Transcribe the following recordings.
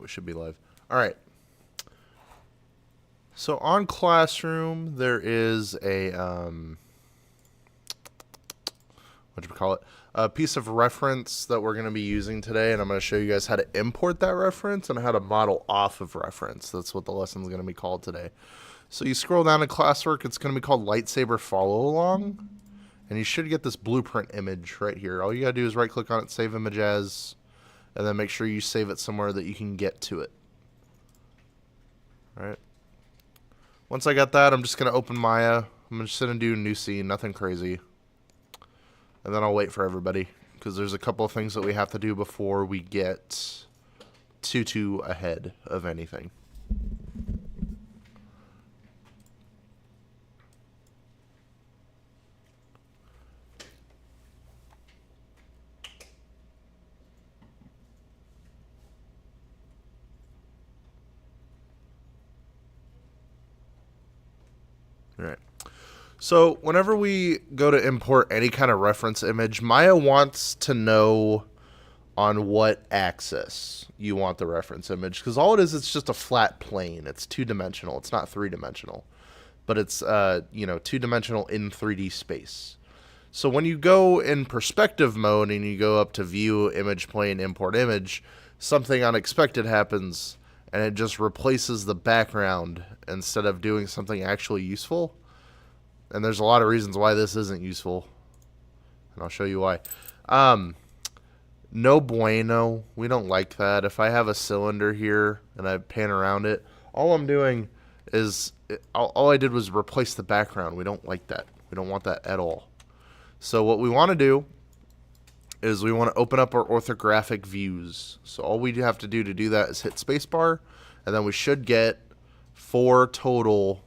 we should be live. All right. So on Classroom, there is a what do you call it? A piece of reference that we're going to be using today, and I'm going to show you guys how to import that reference and how to model off of reference. That's what the lesson is going to be called today. So you scroll down to classwork, it's going to be called Lightsaber Follow Along, and you should get this blueprint image right here. All you got to do is right click on it, save image as, and then make sure you save it somewhere that you can get to it. All right. Once I got that, I'm just going to open Maya. I'm just going to do new scene, nothing crazy. And then I'll wait for everybody, because there's a couple of things that we have to do before we get Tutu ahead of anything. All right. So whenever we go to import any kind of reference image, Maya wants to know on what axis you want the reference image, because all it is, it's just a flat plane. It's two-dimensional. It's not three-dimensional, but it's two-dimensional in 3D space. So when you go in perspective mode and you go up to view, image plane, import image, something unexpected happens and it just replaces the background instead of doing something actually useful. And there's a lot of reasons why this isn't useful, and I'll show you why. No bueno. We don't like that. If I have a cylinder here and I pan around it, all I'm doing is, all I did was replace the background. We don't like that. We don't want that at all. So what we want to do is we want to open up our orthographic views. So all we have to do that is hit spacebar, and then we should get 4 total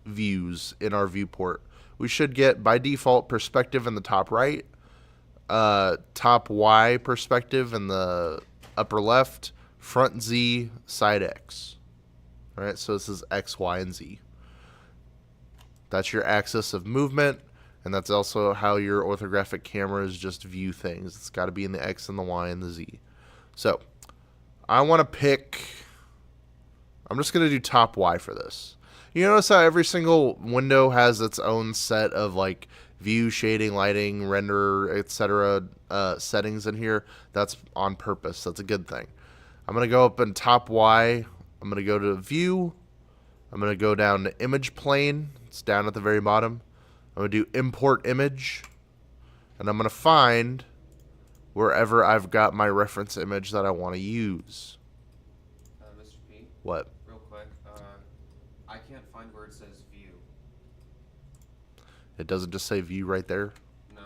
views in our viewport. We should get, by default, perspective in the top right, top Y perspective in the upper left, front Z, side X. All right, so this is X, Y, and Z. That's your axis of movement, and that's also how your orthographic cameras just view things. It's got to be in the X and the Y and the Z. So I want to pick, I'm just going to do top Y for this. You notice how every single window has its own set of like view, shading, lighting, render, etc. Settings in here. That's on purpose. That's a good thing. I'm going to go up in top Y. I'm going to go to view. I'm going to go down to image plane. It's down at the very bottom. I'm going to do import image. And I'm going to find wherever I've got my reference image that I want to use. Mr. P? What? Real quick, I can't find where it says view. It doesn't just say view right there? No.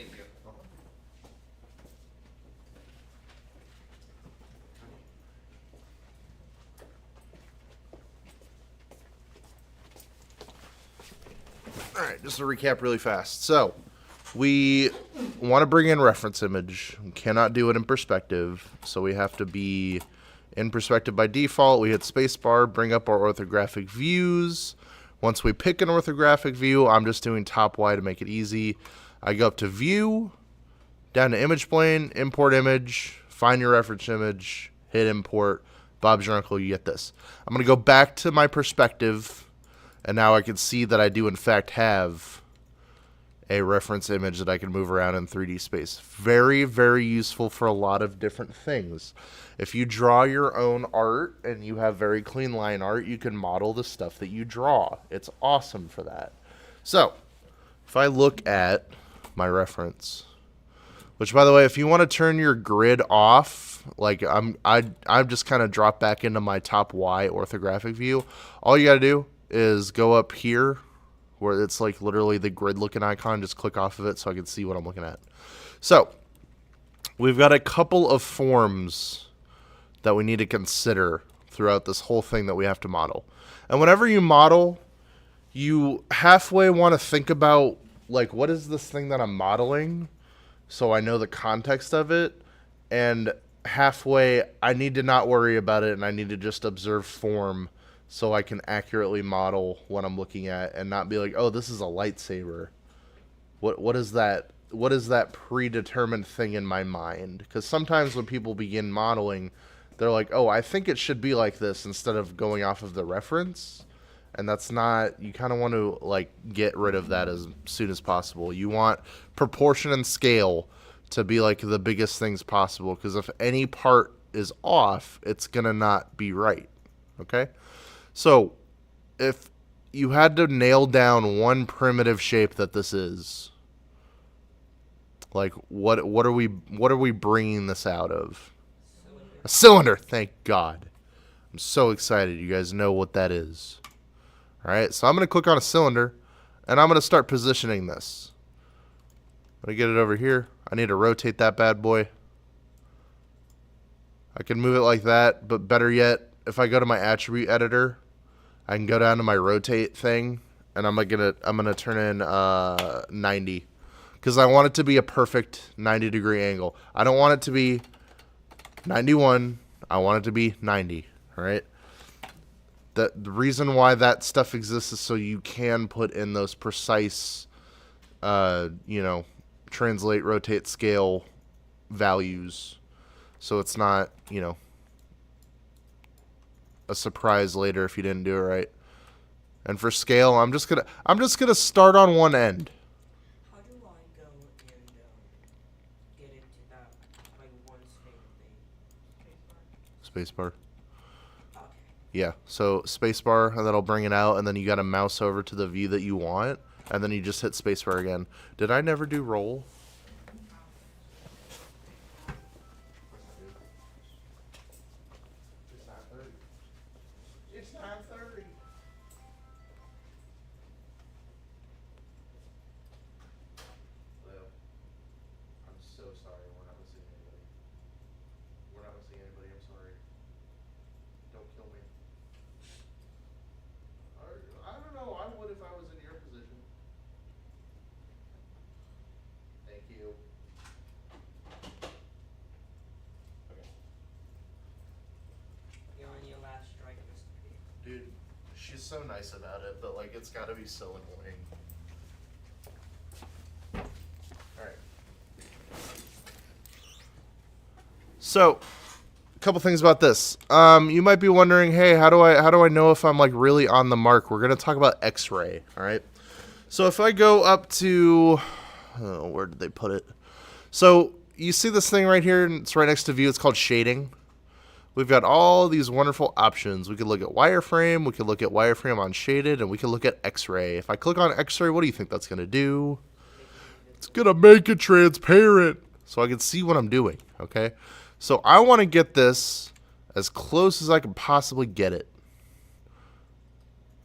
Thank you. All right, just to recap really fast. So, we want to bring in reference image. We cannot do it in perspective, so we have to be in perspective by default. We hit spacebar, bring up our orthographic views. Once we pick an orthographic view, I'm just doing top Y to make it easy. I go up to view, down to image plane, import image, find your reference image, hit import. Bob's your uncle, you get this. I'm going to go back to my perspective, and now I can see that I do in fact have a reference image that I can move around in 3D space. Very, very useful for a lot of different things. If you draw your own art and you have very clean line art, you can model the stuff that you draw. It's awesome for that. So, if I look at my reference, which by the way, if you want to turn your grid off, like I've just kind of dropped back into my top Y orthographic view. All you got to do is go up here where it's like literally the grid looking icon, just click off of it so I can see what I'm looking at. So we've got a couple of forms that we need to consider throughout this whole thing that we have to model. And whenever you model, you halfway want to think about like, what is this thing that I'm modeling? So I know the context of it. And halfway, I need to not worry about it and I need to just observe form so I can accurately model what I'm looking at and not be like, oh, this is a lightsaber. What is that? What is that predetermined thing in my mind? Because sometimes when people begin modeling, they're like, oh, I think it should be like this instead of going off of the reference. And that's not, you kind of want to like get rid of that as soon as possible. You want proportion and scale to be like the biggest things possible, because if any part is off, it's going to not be right. Okay? So, if you had to nail down one primitive shape that this is, like what are we bringing this out of? A cylinder. Thank God. I'm so excited. You guys know what that is. All right, so I'm going to click on a cylinder, and I'm going to start positioning this. I'm going to get it over here. I need to rotate that bad boy. I can move it like that, but better yet, if I go to my attribute editor, I can go down to my rotate thing, and I'm gonna turn in 90, because I want it to be a perfect 90-degree angle. I don't want it to be 91. I want it to be 90. All right. The reason why that stuff exists is so you can put in those precise, translate, rotate, scale values, so it's not, a surprise later if you didn't do it right. And for scale, I'm just gonna start on one end. How do I go and get it to that like one state thing? Spacebar. Okay. Yeah. So spacebar, and that'll bring it out, and then you got to mouse over to the view that you want, and then you just hit spacebar again. Did I never do roll? It's 9:30. Leo, I'm so sorry. We're not missing anybody. We're not missing anybody. I'm sorry. Don't kill me. I don't know. I would if I was in your position. Thank you. Okay. You're on your last strike, Mr. P. Dude, she's so nice about it, but like it's gotta be so annoying. Alright. So, a couple things about this. You might be wondering, hey, how do I know if I'm like really on the mark? We're gonna talk about X-ray, alright? So if I go up to, where did they put it? So you see this thing right here, and it's right next to view. It's called shading. We've got all these wonderful options. We could look at wireframe, we could look at wireframe on shaded, and we could look at X-ray. If I click on X-ray, what do you think that's going to do? It's going to make it transparent so I can see what I'm doing, okay? So I want to get this as close as I can possibly get it.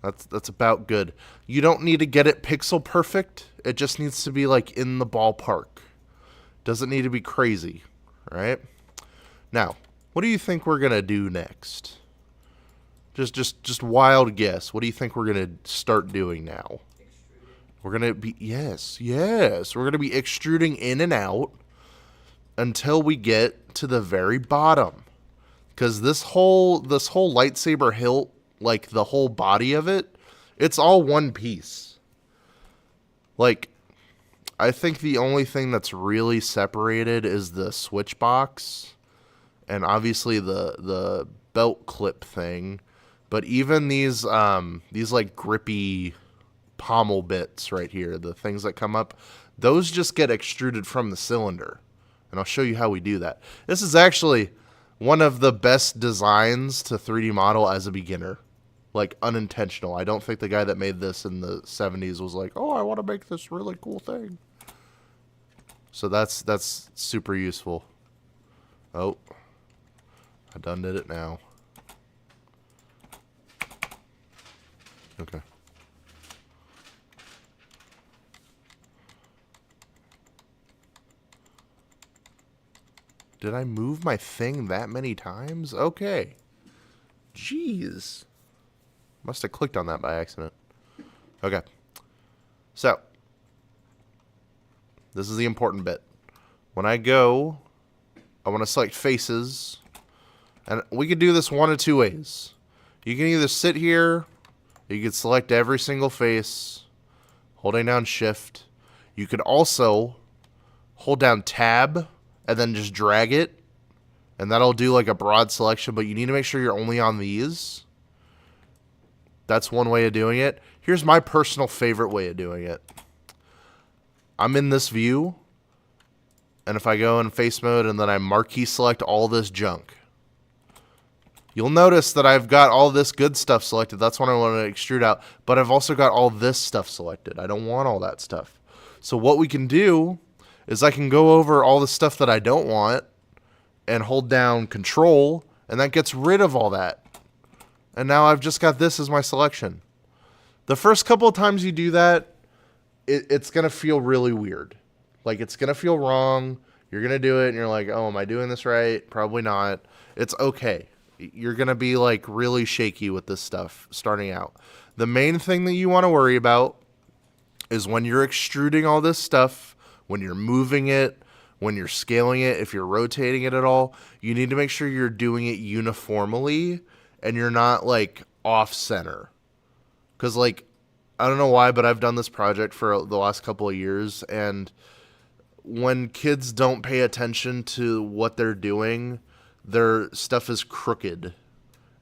That's about good. You don't need to get it pixel perfect. It just needs to be like in the ballpark, Doesn't need to be crazy, right? Now, what do you think we're gonna do next? Just wild guess. What do you think we're gonna start doing now? Extruding. We're gonna be yes. We're gonna be extruding in and out until we get to the very bottom. Because this whole lightsaber hilt, like the whole body of it, it's all one piece. Like, I think the only thing that's really separated is the switch box, and obviously the belt clip thing. But even these like grippy pommel bits right here, the things that come up, those just get extruded from the cylinder. And I'll show you how we do that. This is actually one of the best designs to 3D model as a beginner. Like, unintentional. I don't think the guy that made this in the 70s was like, oh, I want to make this really cool thing. So that's super useful. Oh, I done did it now. Okay. Did I move my thing that many times? Okay. Jeez. Must have clicked on that by accident. Okay. So, this is the important bit. When I go, I want to select faces. And we could do this one of two ways. You can either sit here, you could select every single face, holding down Shift. You could also hold down Tab and then just drag it, and that'll do like a broad selection, but you need to make sure you're only on these. That's one way of doing it. Here's my personal favorite way of doing it. I'm in this view, and if I go in face mode and then I marquee select all this junk, you'll notice that I've got all this good stuff selected. That's what I want to extrude out, but I've also got all this stuff selected. I don't want all that stuff. So what we can do is I can go over all the stuff that I don't want and hold down Control, and that gets rid of all that. And now I've just got this as my selection. The first couple of times you do that, it's going to feel really weird. Like, it's going to feel wrong. You're going to do it, and you're like, oh, am I doing this right? Probably not. It's okay. You're going to be, like, really shaky with this stuff starting out. The main thing that you want to worry about is when you're extruding all this stuff, when you're moving it, when you're scaling it, if you're rotating it at all, you need to make sure you're doing it uniformly and you're not, like, off-center. Because, like, I don't know why, but I've done this project for the last couple of years, and when kids don't pay attention to what they're doing, their stuff is crooked.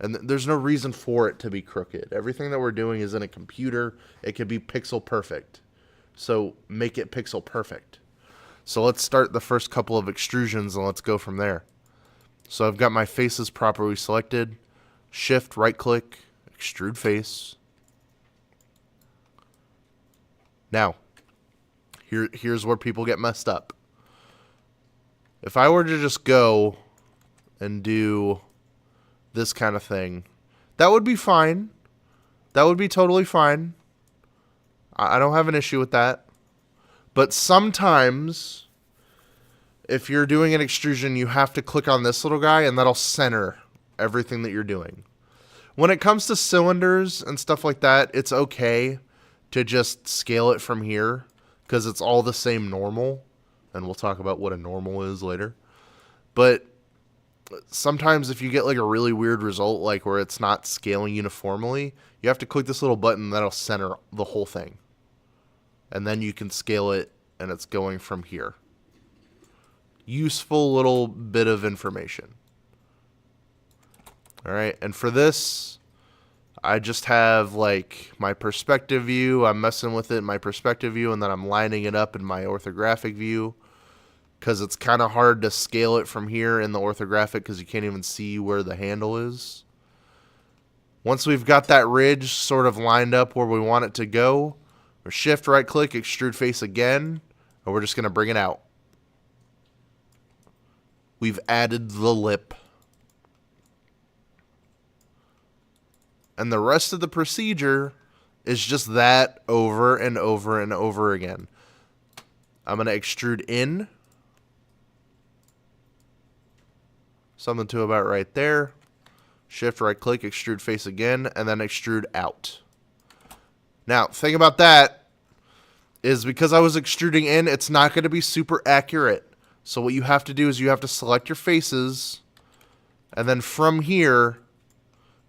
And there's no reason for it to be crooked. Everything that we're doing is in a computer. It could be pixel perfect. So make it pixel perfect. So let's start the first couple of extrusions and let's go from there. So I've got my faces properly selected. Shift, right click, extrude face. Now, here's where people get messed up. If I were to just go and do this kind of thing, that would be fine. That would be totally fine. I don't have an issue with that. But sometimes, if you're doing an extrusion, you have to click on this little guy, and that'll center everything that you're doing. When it comes to cylinders and stuff like that, it's okay to just scale it from here, because it's all the same normal. And we'll talk about what a normal is later. But sometimes if you get like a really weird result, like where it's not scaling uniformly, you have to click this little button that'll center the whole thing. And then you can scale it, and it's going from here. Useful little bit of information. All right, and for this, I just have like my perspective view. I'm messing with it in my perspective view, and then I'm lining it up in my orthographic view, because it's kind of hard to scale it from here in the orthographic because you can't even see where the handle is. Once we've got that ridge sort of lined up where we want it to go, we're shift right click, extrude face again, and we're just going to bring it out. We've added the lip. And the rest of the procedure is just that over and over and over again. I'm going to extrude in. Something to about right there. Shift right click, extrude face again, and then extrude out. Now, thing about that is because I was extruding in, it's not going to be super accurate. So what you have to do is you have to select your faces, and then from here,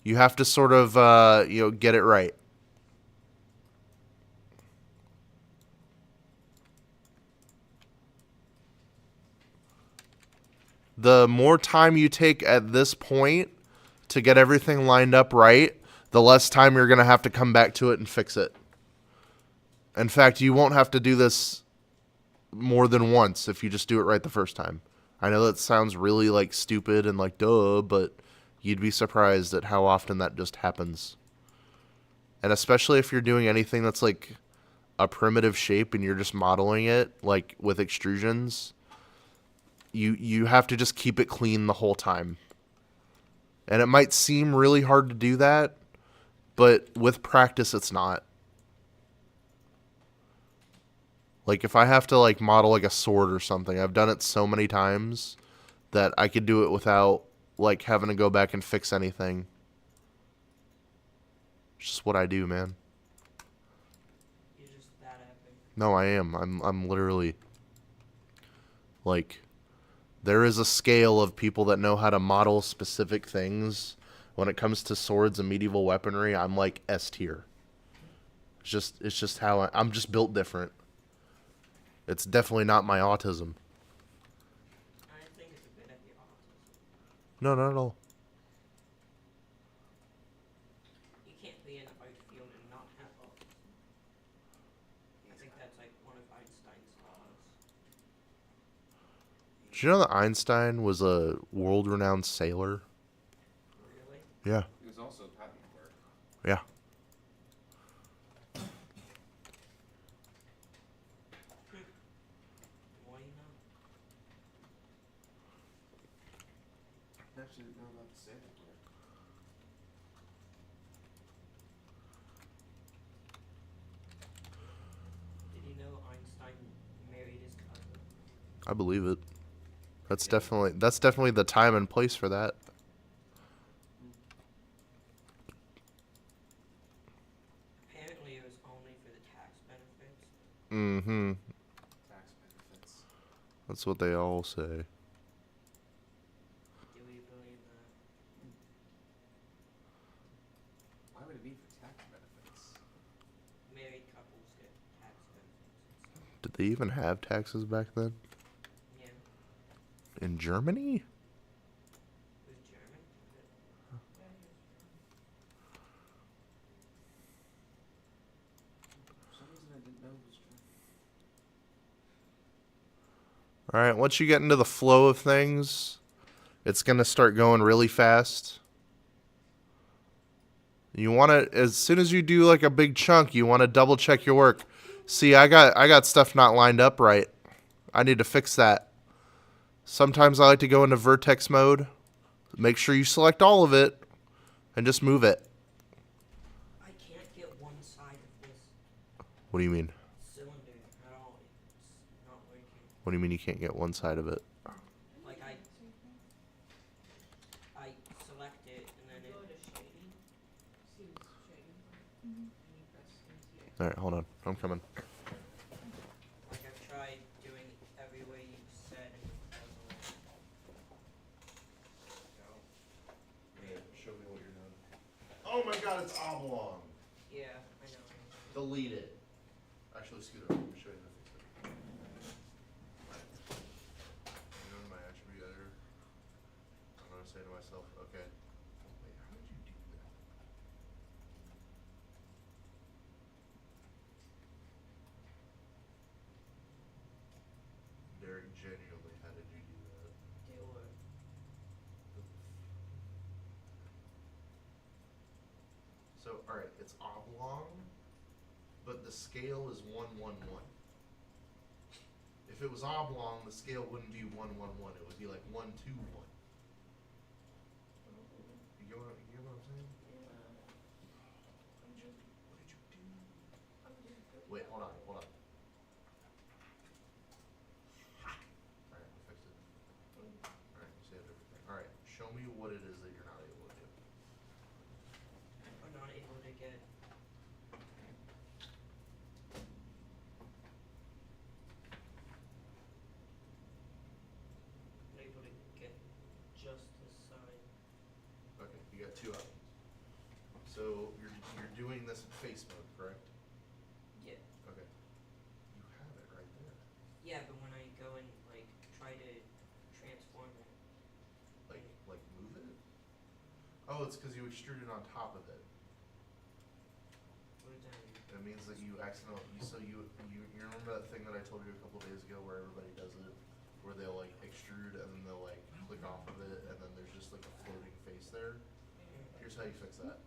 you have to sort of, get it right. The more time you take at this point to get everything lined up right, the less time you're going to have to come back to it and fix it. In fact, you won't have to do this more than once if you just do it right the first time. I know that sounds really like stupid and like duh, but you'd be surprised at how often that just happens. And especially if you're doing anything that's like a primitive shape and you're just modeling it like with extrusions, you have to just keep it clean the whole time. And it might seem really hard to do that, but with practice it's not. Like if I have to like model like a sword or something, I've done it so many times that I could do it without like having to go back and fix anything. It's just what I do, man. You're just that epic. No, I am. I'm literally like there is a scale of people that know how to model specific things. When it comes to swords and medieval weaponry, I'm like S tier. It's just how I'm just built different. It's definitely not my autism. I think it's a bit of your autism. No, not at all. You can't be in an art field and not have autism. I think that's like one of Einstein's laws. Did you know that Einstein was a world-renowned sailor? Really? Yeah. He was also a patent holder. Yeah. Why not? I actually didn't know about the Santa part. Did you know Einstein married his cousin? I believe it. That's definitely the time and place for that. Apparently it was only for the tax benefits. Mm-hmm. Tax benefits. That's what they all say. Do we believe that? Why would it be for tax benefits? Married couples get tax benefits and stuff. Did they even have taxes back then? Yeah. In Germany? It was German. For some reason I didn't know it was true. All right, once you get into the flow of things, it's going to start going really fast. You want to, as soon as you do like a big chunk, you want to double check your work. See, I got stuff not lined up right. I need to fix that. Sometimes I like to go into vertex mode. Make sure you select all of it and just move it. I can't get one side of this What do you mean? cylinder at all. It's not working. What do you mean you can't get one side of it? Like I select it and then it. All right, hold on. I'm coming. Like I've tried doing every way you said and it doesn't work. Show me what you're doing. Oh my god, it's oblong. Yeah, I know. Delete it. Actually, Scooter, let me show you that. You know my attribute editor? I'm gonna say to myself, okay. Wait, how did you do that? Derek, genuinely, how did you do that? Do it. So, alright, it's oblong, but the scale is 111. If it was oblong, the scale wouldn't be 111. It would be like 121. You get what I'm saying? What did you do? Wait, hold on. Alright, I fixed it. Alright, saved everything. Alright, two of them. So you're doing this in face mode, correct? Yeah. Okay. You have it right there. Yeah, but when I go and like try to transform it, Like move it? Oh, it's because you extruded on top of it. what does that mean? It means that you accidentally, you remember that thing that I told you a couple days ago where everybody does it? Where they'll like extrude and then they'll like click off of it and then there's just like a floating face there? Here's how you fix that.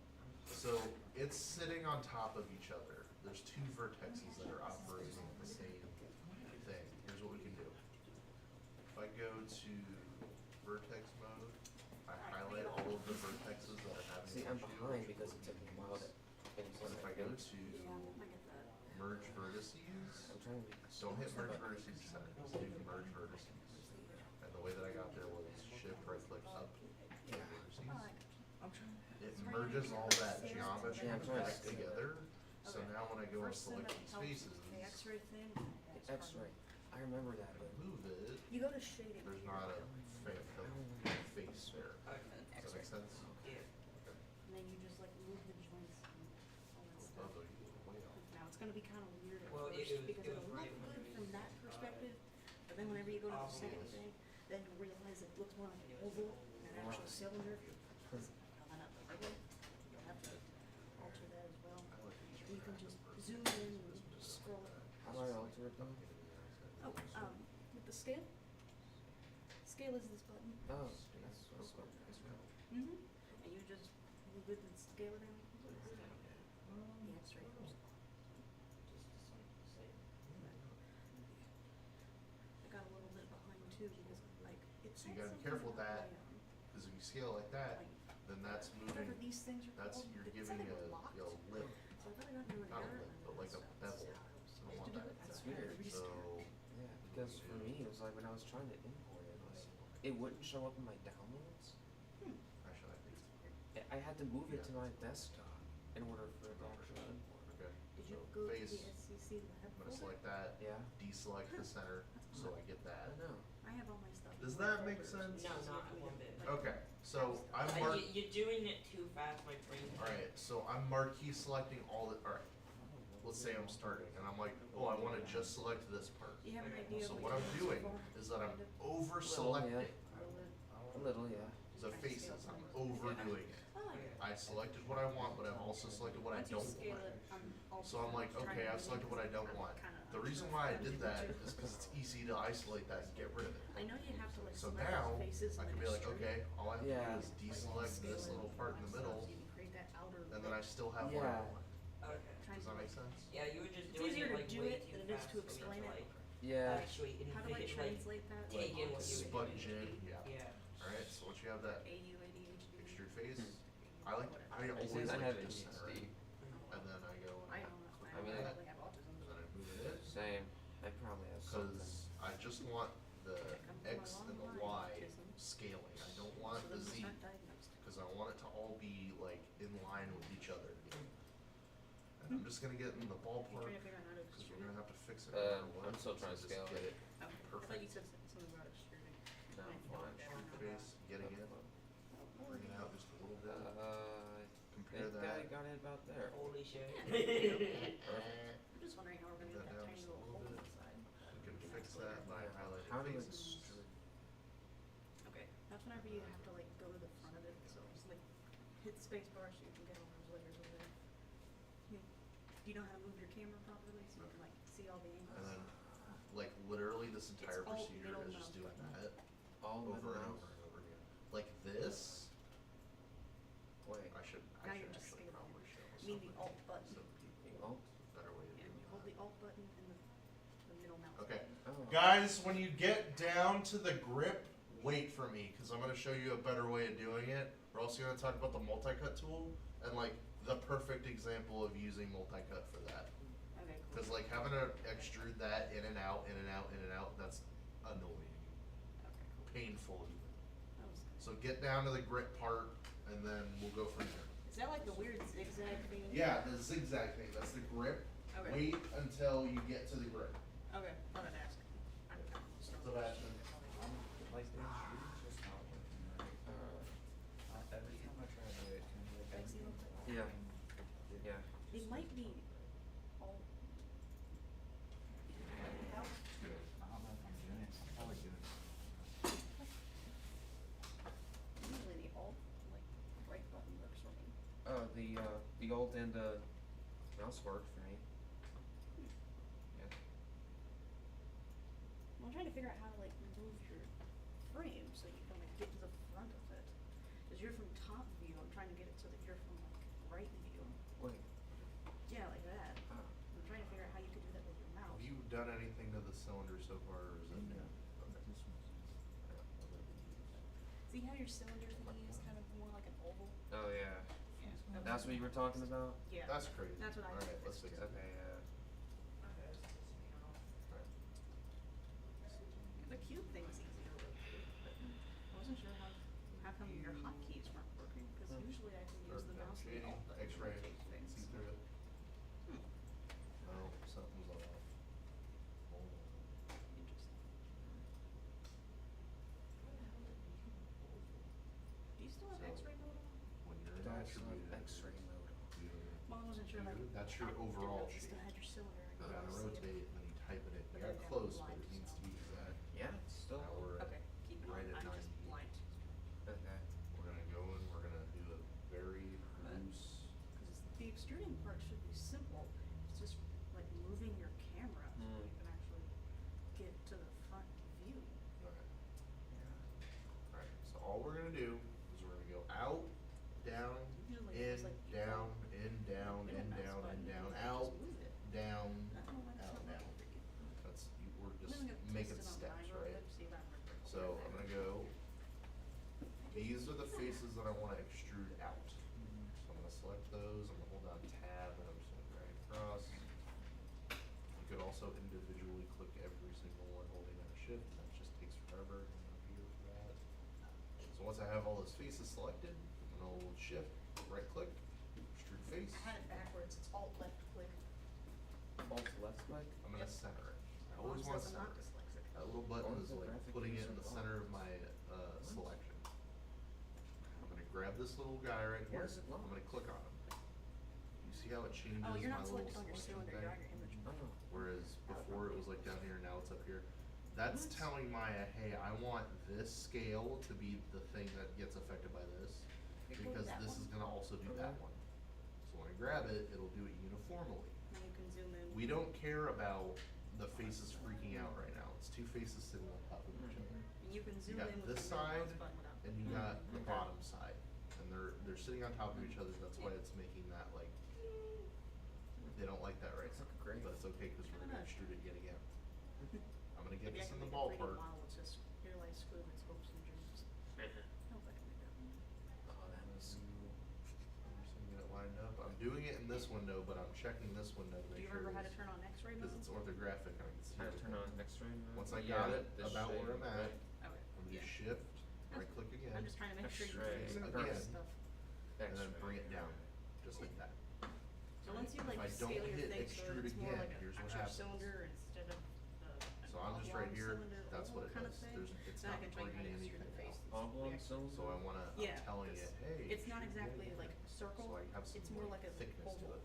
So it's sitting on top of each other. There's two vertexes that are operating the same thing. Here's what we can do. If I go to vertex mode, I highlight all of the vertexes that are having See, an I'm issue. behind because it took me a while to finish And if I go this. to Yeah, I get that. merge vertices, I'm trying to be. don't hit merge vertices a second, just do merge vertices. And the way that I got there was shift right click up, Yeah. vertices. Oh, I got It merges all that geometry Yeah, I'm trying to back together. So Okay. now when I go and First thing select that these helps faces, with the X-ray thing. The X-ray. I remember that, but move it, You go to shading. there's not a face there. Okay. Does that make sense? Yeah. Okay. And then you just like move the joints and all that Well, stuff. Bubba, you way off. Now, it's gonna be kind of weird at Well, it first was- because it it'll was look right good when from we- that perspective, but then whenever you go to the second Obvious. thing, then you realize it looks more like an oval than an actual cylinder. Now, then at the regular, you'll have to alter that as well. I like these And you can just vertices. zoom in and just scroll it. how do I alter it though? Oh, with the scale? Scale is this button. Oh, that's what's up. Mm-hmm. And you just move it and scale it in. The X-ray comes. I got a little bit behind too because like it's. So you gotta be careful with that, because if you scale like that, then that's Whatever moving, these things are that's, called, you're it's giving like a locked. lip, So I thought I got into an not a error. lip, but like a bevel. I don't want that. That's weird. So, Yeah, because for me, it was like when I was trying to import it, it wouldn't show up in my downloads. actually, I think, I had to move it to my desktop in order for it to actually import. okay. Did you So go to the face, SCC lab I'm gonna folder? select that, Yeah. deselect the center, so I get I that. don't know. I have all my stuff. in Does my that make folders. sense? No, not one bit. Okay, so I'm mark, You're doing it too fast, my brain. alright, so I'm marquee selecting all the, alright. Let's say I'm starting and I'm like, oh, I wanna just select this part. Do you have an idea? So of what I'm you're doing looking for? is that I'm Kind of? over selecting A little bit. A little, yeah. the faces, I'm overdoing it. I like it. I selected what I want, but I've also selected what I Once you don't scale want. it, I'm also So I'm like, trying okay, to I've selected what I don't I'm want. kinda The reason unsure why I if did I'm that gonna do is because it's easy to isolate that and get rid of it. I know you have to like So select now, the faces I and can then be like, extrude okay, it. all I have to Yeah. do is deselect Scale this it little and part in all the that stuff, middle, so you can create that outer and then I lip. still have what I Yeah. want. Okay. Trying Does to that make like- sense? Yeah, you were just It's doing easier it to like do way it too than it is fast to for me explain it. like Yeah. actually envision, How do I like, translate that? take in what you were Sponge doing. in, yeah. Yeah. Alright, so once you have that AU, ADHD. extrude face, Hmm. I always Since I like have to just center ADHD. it. And then I go I and don't know. I mean, I probably have autism. then I move it. Same. I probably have something. Because I just want the X and the Y scaling. I don't want So the then Z. it's not diagnosed. Because I want it to all be like in line with each other. And I'm just gonna get in the You're ballpark trying to figure out how to because extrude we're gonna it? have to fix it. no matter what, I'm still trying to so scale just get it. it Okay. I thought you perfect. said something about extruding. No, I I'm don't fine. know. Extrude face, getting it, bring it out just a little bit. I Compare think I that. got it about there. Holy shit. I'm just wondering how we're gonna Put get that that down tiny just a little little hole bit. inside. We can fix that by highlighting How to faces. extrude? Okay, that's whenever you have to like go to the front of it, so just like hit the space bar so you can get all those layers over there. Do you know how to move your camera properly so you can like see all the angles? And then, like literally this entire all procedure middle is just doing mouse. that All over and middle over mouse? and over again. Like this, Wait. I should Now you're just actually scaling. probably show I mean the somebody, alt button. some The people alt? a better way to Yeah, do you hold the that. alt button and the middle mouse. Okay. button. Oh. Guys, when you get down to the grip, wait for me, because I'm going to show you a better way of doing it. We're also going to talk about the multi-cut tool and like the perfect example of using multi-cut for that. Okay, cool. Because like having to extrude that in and out, in and out, in and out, that's annoying. Okay, cool. Painful even. That was good. So get down to the grip part and then we'll go from there. Is that like the weird zigzag thing? Yeah, the zigzag thing, that's the grip. Okay. Wait until you get to the grip. Okay, thought I'd ask. Sebastian. PlayStation. Every time I try to do it, It might be all. Usually the alt, like, right button works for me. The alt and the mouse worked for me. Yeah. Well, I'm trying to figure out how to like move your frame so you can like get to the front of it. Cause you're from top view, I'm trying to get it so that you're from like right view. Wait. Yeah, like that. Ah. I'm trying to figure out how you could do that with your mouse. Have you done anything to the cylinder so far, or is it new? Okay. See how your cylinder thingy is kind of more like an oval? Oh yeah. Yeah. That's what you were talking about? Yeah. That's crazy. That's what I Alright, think let's it's fix too. it. Okay, yeah. Alright. The cube thing's easy to locate, but I wasn't sure how come your hotkeys weren't working, cause usually I can use the mouse and the Shading, alt button to X-ray, locate things. see through it. Hmm, Oh, something's off. Hold on. interesting. Do you still have So, X-ray mode on? When you're in That's attribute, X-ray mode. Well, I wasn't sure, like, that's your I didn't overall know you shape. still had your cylinder. I You couldn't gotta see it. rotate, and then you type it in. But You got then close, but blind it needs to be exact. Yeah, it's still. Now we're Okay, keep it right on, at I'm just 90. blind. Okay. We're gonna go in, we're gonna do a very loose. Cause the extruding part should be simple, it's just like moving your camera so Mm. you can actually get to the front view. Okay. Yeah. Alright, so all we're gonna do is we're gonna go out, down, Usually in, it's like you down, go in, down, middle in, mouse down, button, in, down, and then out, just move it. down, I don't know why that's out, not down. working for you. That's, we're I'm just gonna go making test it steps, online real right? quick, see if I remember. So I'm gonna go, these are the faces that I wanna extrude out. So I'm gonna select those, I'm gonna hold down tab, and I'm just gonna drag across. You could also individually click every single one holding down shift, that just takes forever, I'm not here for that. So once I have all those faces selected, I'm gonna hold shift, right click, extrude face. I had it backwards, it's alt left click. Alt left click? I'm gonna Yep. center it. I As long always as wanna I'm center not it. dyslexic. That little button is like Orthographic putting it use in the of center of alt. my What? selection. I'm gonna grab this little guy right here. Where's it I'm gonna locked? click on him. You see how it changes Oh, you're my not little selected on your selection cylinder, thing? you're on your image. Oh. Whereas before it was like down here, now it's up here. That's What? telling Maya, hey, I want this scale to be the thing that gets affected by this. Go to Because that this one. is gonna also do that Okay. one. So when I grab it, it'll do it uniformly. And you can zoom in. We don't care about the faces freaking out right now. It's two faces sitting on top of each other. And you can You zoom got in with this the middle side mouse button without. and you got the Okay. bottom side. And they're sitting on top of each other, that's why it's making that like, they don't like that right It's now. like a grave. But it's okay, cause we're gonna extrude it yet again. I'm gonna get Maybe I this can in the make a 3D ballpark. model with just here lies Squidward's hopes and dreams. I hope I can make that one. Oh, that was. I'm just gonna get it lined up. I'm doing it in this window, but I'm checking this window to Do make you sure remember how to it's- turn on X-ray mode? Cause it's orthographic and I can see How to turn on everything. X-ray mode? Once I Yeah, got it this about where shade, I'm at, right? Okay, I'm gonna do yeah. shift, right click again. I'm just trying to make sure you X-ray can remove again. this stuff. And then X-ray. bring it down, just like that. So once you If like I don't scale your hit thing so extrude it's more again, like an here's what actual happens. cylinder instead of an So I'm just right oblong here, cylinder that's what oval it kind of does. thing, It's then I not can show you how to bringing extrude anything the face. out. Oblong cylinder? So I wanna, Yeah, I'm telling it, 'cause hey. it's not extrude exactly again. like circle, So I have some it's more like a thickness to oval. it.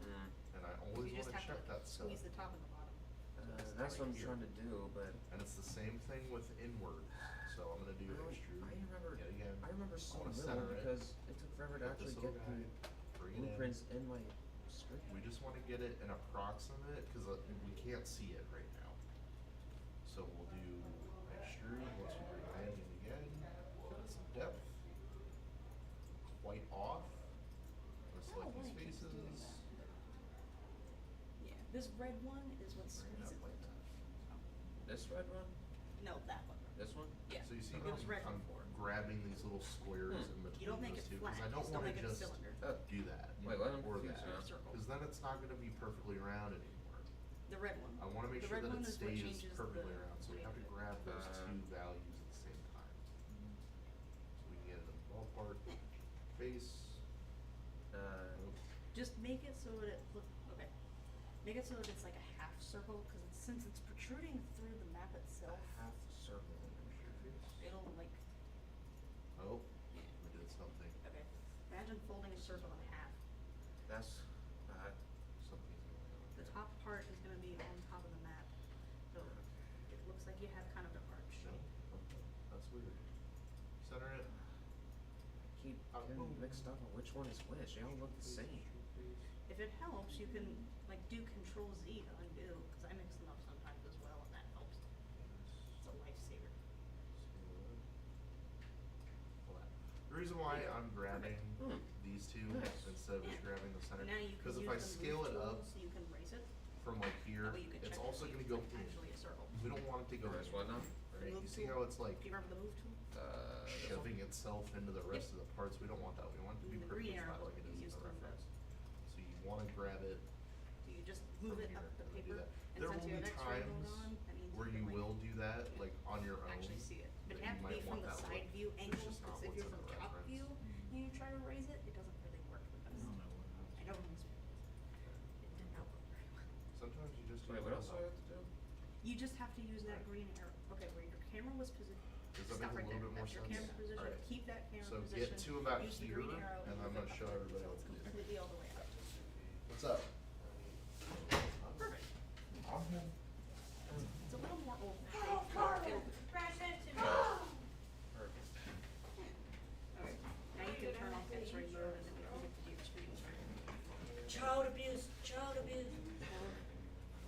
Mm. And I You always just wanna have to check that like stuff. squeeze the top and the bottom. That's what I'm Here. trying to do, but. And it's the same thing with inward. So I'm gonna do extrude I remember. yet again. I remember so wanna little center it. because it took forever to Get actually this get little guy, the bring it in. blueprints in my script. We just wanna get it an approximate, cause we can't see it right now. So we'll do extrude, once we bring that in again, give it some depth. Quite off. Let's I don't select know these why it keeps doing faces. that. Yeah, this red one is what Bring it squeezes up like it. that. This red one? No, that one. This one? Yeah. So you see It how was red I'm before. grabbing these little squares in between You don't make those it two, flat, cause I you don't still wanna make it a just cylinder. do that. Wait, let him Or confuse that, me. Circle. cause then it's not gonna be perfectly round anymore. The red one. I wanna make The sure red that one it is what stays changes perfectly the round, so we have to weight of it. grab those Uh, two values at the same time. So we can get it in the ballpark, face, nope. Just make it so that it look, okay. Make it so that it's like a half circle, cause it's, since it's protruding through the map A itself, half circle. There's your face. it'll like, Oh, yeah, we did something. okay. Imagine folding a circle in half. That's. I top part is gonna be on top of the map. So it looks like you have kind of an arch. No? Okay. That's weird. Center it. Keep getting mixed up on which one is which. They all look the same. If it helps, you can like do Control Z to undo, because I mix them up sometimes as well, and that helps. It's a lifesaver. The reason why I'm grabbing Hmm. these two Nice. instead of just grabbing the center, Now you can because use if I the scale move it tool up so you can raise it. from like here, That way you can it's check also to see gonna if go it's in. actually a circle. We don't want it to go Whereas in. what now? Right? Move You see tool. how it's like Do you remember the move tool? shoving itself into the rest of the parts? We don't want that. We want it to be And the green perfectly flat arrow like it you is use in the to move reference. So you wanna grab it So you just move from it here up the and then do paper, that. and There since will you be have X-ray times going on, that means where you you can, like, will do that, like on your own. actually see it. But that you have to be might from want the that side look. view It's angle, just not because if what's you're in from the top reference. view and you try to raise it, it doesn't really work the best. I know from experience. It did not work very well. Sometimes you just Wait, use what that else do I have to do? You just have to use that green arrow. Okay, where your camera was positioned. Does that Stop make a right little there. bit more That's your sense? camera position. Alright. Keep that camera So position. get to about use the green here, arrow and I'm move gonna it show up everybody so what it's to do. completely all the way up. What's up? Perfect. Awesome. It's a little more old. Crash into me. Perfect. Okay. Now you can turn off X-ray mode, and then we can get to your screen. Child abuse, child abuse.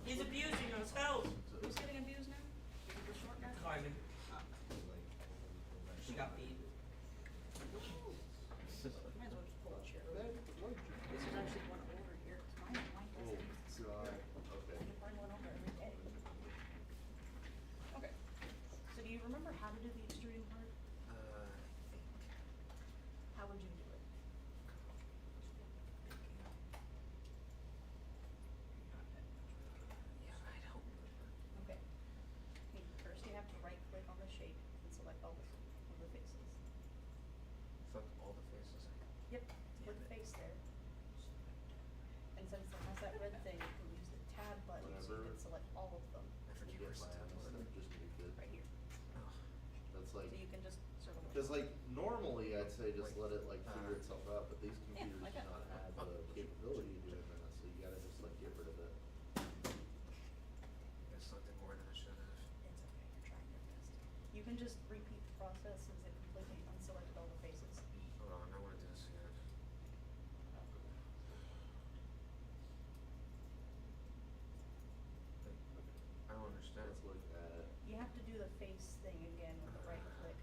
He's abusing us, help. Who's getting abused now? Is it the short guy? Carmen, Oh. she got beat. Might as well just pull a chair over. This is actually one over here. Mine Oh, doesn't. God. I Okay. can bring one over every day. Okay. So do you remember how to do the extruding part? How would you do it? Yeah, I don't remember. Okay. First you have to right click on the shape and select all of the faces. Fuck all the faces. Yep, put the face there. And since it has that red thing, you can use the tab button so you can select all of them I You forget get where's my the tab button. just to be good. right here. Oh, That's like, So you can just circle it. because like normally I'd say just Like, let it like figure itself out, but these Yeah, computers like do that. not have the capability of doing that, so you gotta just like get rid of it. I selected more than I should have. It's okay, you're trying your best. You can just repeat the process since it completely unselected all the faces. Hold on, I wanna do this again. I don't understand. Let's look at, You have to do the face thing again with the right click.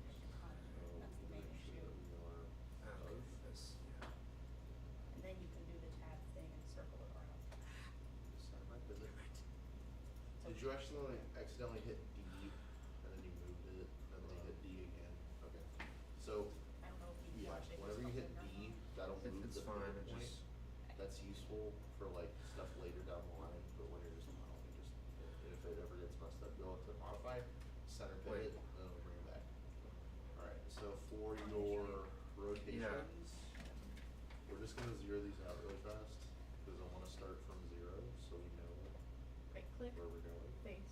That's the main make sure issue. that we are Okay, of. this, yeah. And then you can do the tab thing and circle it around. Start my pivot. So- Did you accidentally hit D and then you moved it and then hit D again? Okay. So, I don't know if you yeah, watch it. whenever you hit D, that'll move It's the fine, pivot it point. just, That's useful for like stuff later down the line, but when you're just modeling, just, if it ever gets messed up, go up to modify, center pivot, Wait. and it'll bring it back. Alright, so for your rotations, we're just gonna zero these out really fast, cause I wanna start from 0, so we know Right click, where we're going. face.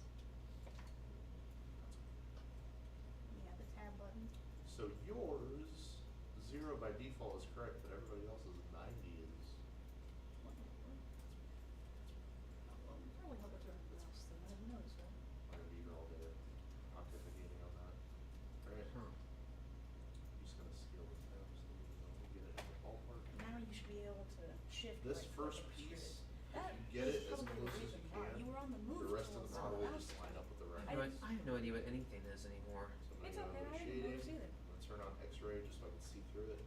You have the tab button. So yours, 0 by default is correct, but everybody else's 90 is. Probably help with your mouse thing. I didn't notice that. I'm gonna be here all day pontificating on that. Alright, huh. I'm just gonna scale this down so we can get it in the ballpark. Now you should be able to shift. This right click first and extrude piece, it. That if you get is it as probably the close as reason you why. can, You were on the move the rest of tool, the so model will mouse just line up with the I I, reference. just- I have no idea what anything is anymore. So I'm It's gonna go okay, to I didn't notice shading, either. I'm gonna turn on X-ray just so I can see through it.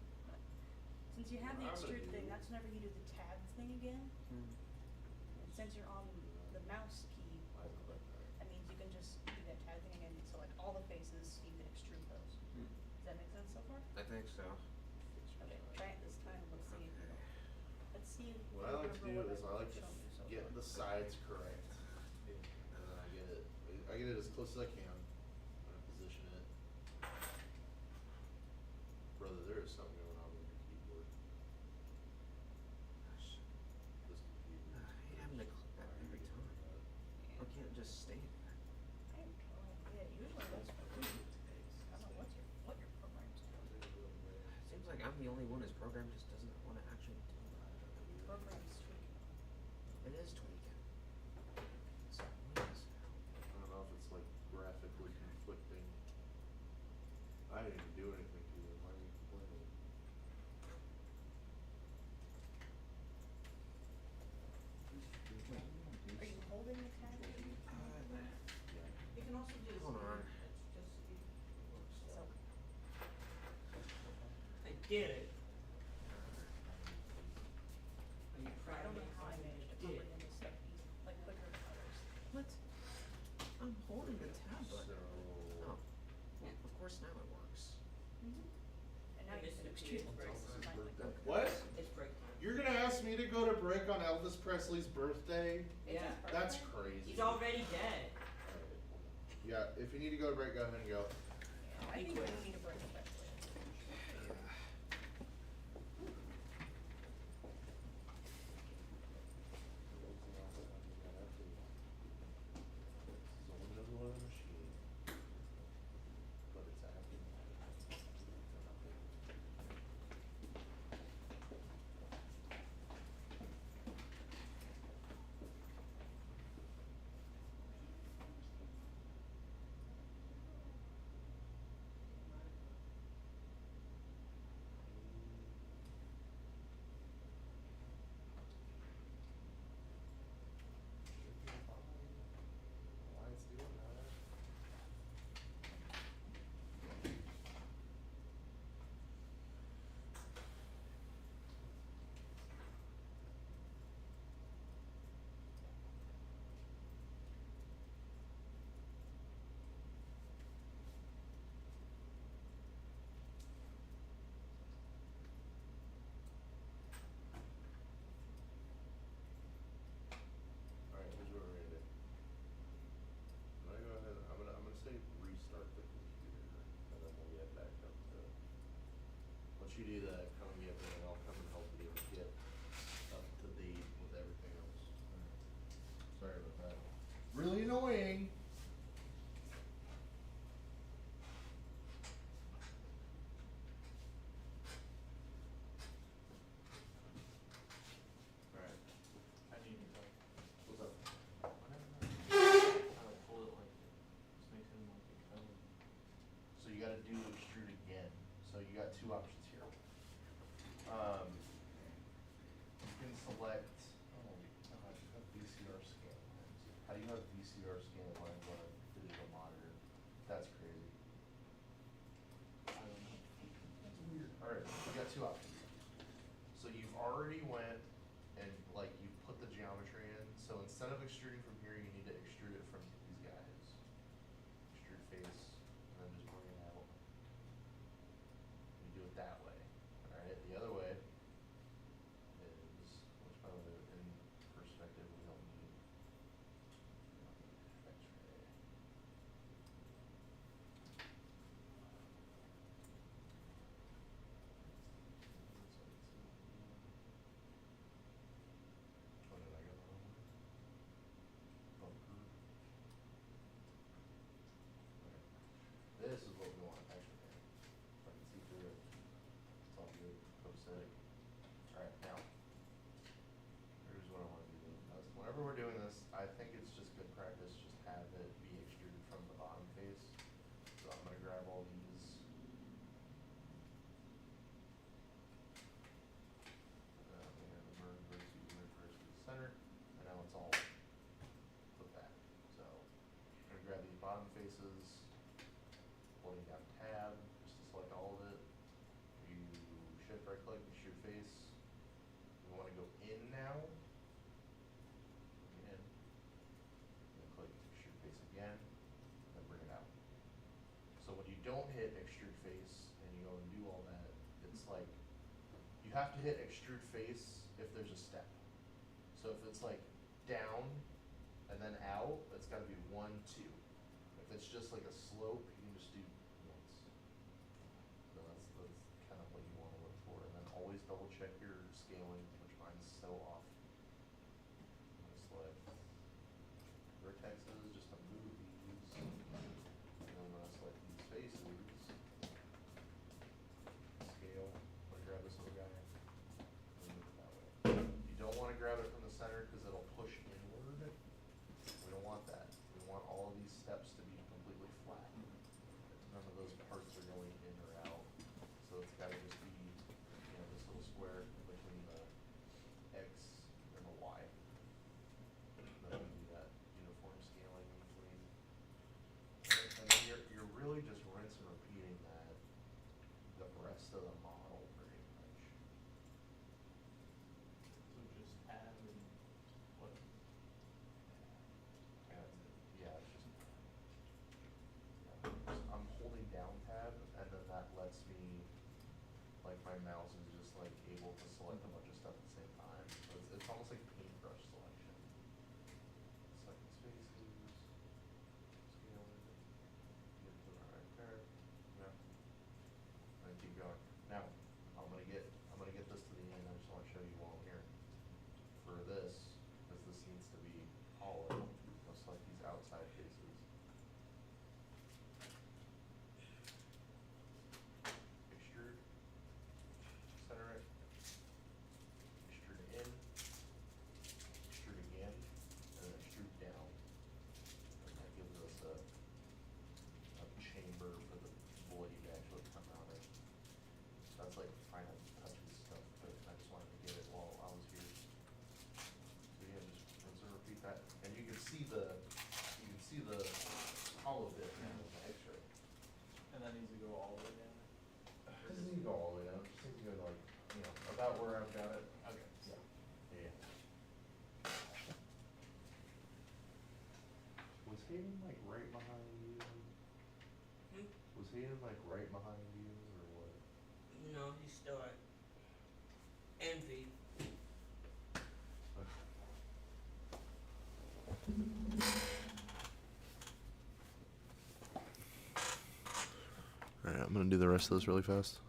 Since you have the What I'm gonna extrude thing, do- that's whenever you do the tab thing again. Hmm. And since you're on the mouse key, Why is it like that? that means you can just do that tab thing again and select all the faces, you can extrude those. Hmm. Does that make sense so far? I think so. Okay, try it this time, let's see. Okay. Let's see. if What you I like to do remember is I what like to shown you so get far. the sides correct, and then I get it as close as I can. I'm gonna position it. Brother, there is something going on with your keyboard. Gosh, This computer. I hate having to click that every time. I can't just stay there. I have no idea, usually that's for me. I don't know what your program's doing. Seems like I'm the only one whose program just doesn't wanna actually do it. Program's tweaking. It is tweaking. did it. Are you I proud don't of know me? how I managed to did. comprehend this stuff easy, like quicker than others. What? I'm holding the tab button. So Oh. Well, of course now it works. And now And you this can is extreme Peter's breaks. birthday. Finally. what? It's break time. You're gonna ask me to go to break on Elvis Presley's birthday? It's Yeah. his That's birthday. crazy. He's already dead. Yeah, if you need to go to break, go ahead and go. Yeah, I He think we quit. need a break eventually. Why it's doing that? Alright, here's what we're gonna do. I'm gonna go ahead, I'm gonna say restart the computer, and then we'll get back up to. Once you do that, come and get me, and I'll come and help you get up to date with everything else. Sorry about that. Really annoying. Alright, I need to go. what's up? I like pull it like this makes him like a cone. So you gotta do extrude again. So you got two options here. You can select, oh god, you have VCR scan lines. How do you have VCR scan lines on a digital monitor? That's crazy. I don't know. That's weird. Alright, you got two options. So you've already went and like you put the geometry in. So instead of extruding from here, you need to extrude it from these guys. Extrude face, and then just bring it out. You do it that way. Alright, the other way is, which by the way, in perspective, we don't need X-ray. Oh, did I get the wrong one? Bunker. Okay. This is what we want, X-ray. If I can see through it. It's all good, copacetic. Alright, now. Here's what I wanna do. Whenever we're doing this, I think it's just good practice, just have it be extruded from the bottom face. So I'm gonna grab all these. We have the merge versus the center, and now it's all put back. So, I'm gonna grab these bottom faces, holding down tab, just to select all of it. You shift right click, extrude face. You wanna go in now. In. Then click extrude face again, then bring it out. So when you don't hit extrude face and you go and do all that, it's like, you have to hit extrude face if there's a step. So if it's like down and then out, it's gotta be 1, 2. If it's just like a slope, you can just do once. So that's kind of what you wanna look for, and then always double check your scaling, which mine's so off. I'm gonna select vertexes, just to move these, and then I'm gonna select these faces. Scale, I'm gonna grab this little guy, and move it that way. You don't wanna grab it from the center, cause it'll push inward. We don't want that. We want all of these steps to be completely flat. None of those parts are going in or out. So it's gotta just be, this little square in between the X and the Y. Then we do that uniform scaling in between. And then you're really just rinse and repeating that the rest of the model pretty my mouse is just like able to select a bunch of stuff at the same time. So it's almost like paintbrush selection. Select spaces, scale it, get to right there, yeah. And keep going. Now, I'm gonna get this to the end. I just want to show you while I'm here. For this, because this needs to be hollow, I'll select these outside faces. Extrude, center it, extrude in, extrude again, and then extrude down. And that gives us a chamber for the blade to actually come out of. That's like final touches stuff, but I just wanted to get it while I was here. So yeah, just rinse and repeat that, and you can see the hollow bit now in the X-ray. And that needs to go all the way down. It doesn't need to go all the way down, it just needs to go like, about where I've got it. Okay. Yeah. Yeah. Was Hayden like right behind you? Hmm? Was Hayden like right behind you or what? No, he's still at Envy. Alright, I'm gonna do the rest of this really fast.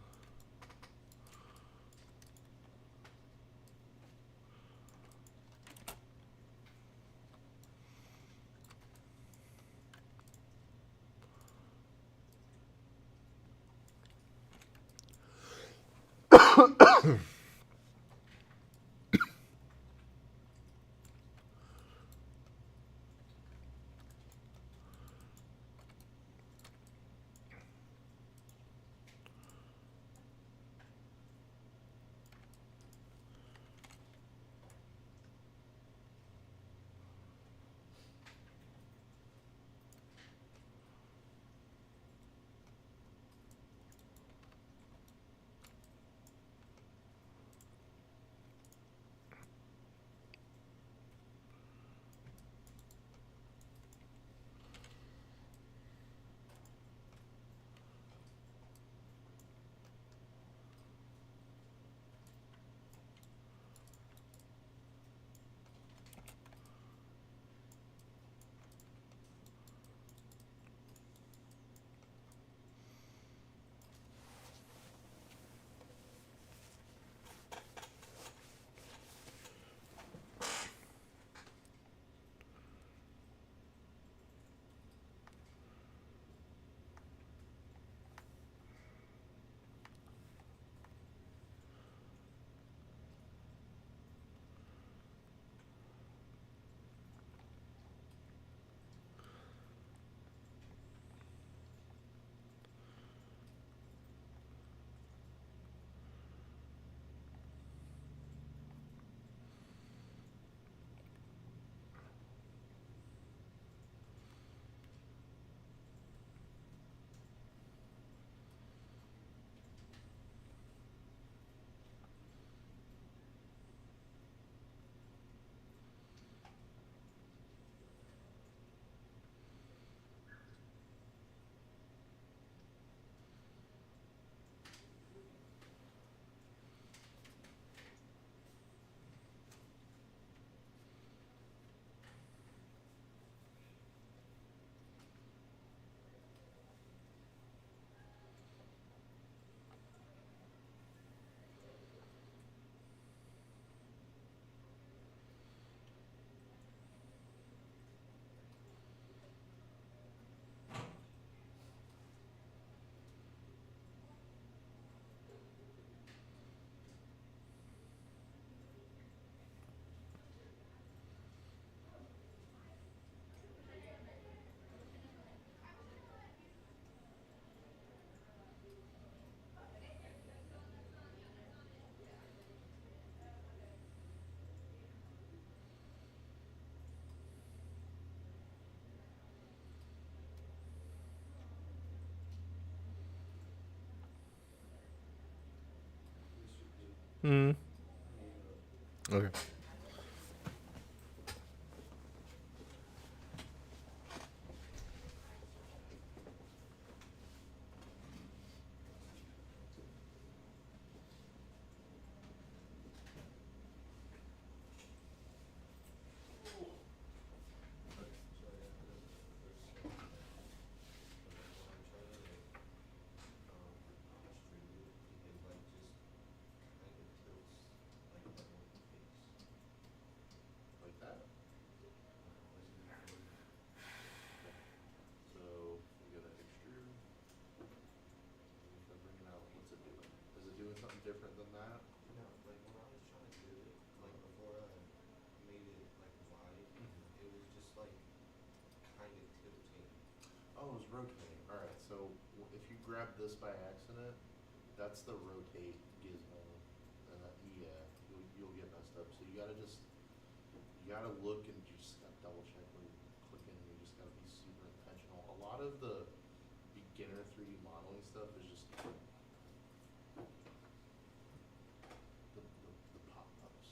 Okay. rotating. All right, so if you grab this by accident, that's the rotate gizmo, and yeah, you'll get messed up. So you gotta look and you just gotta double check when you're clicking. You just gotta be super intentional. A lot of the beginner 3D modeling stuff is just the pop-ups.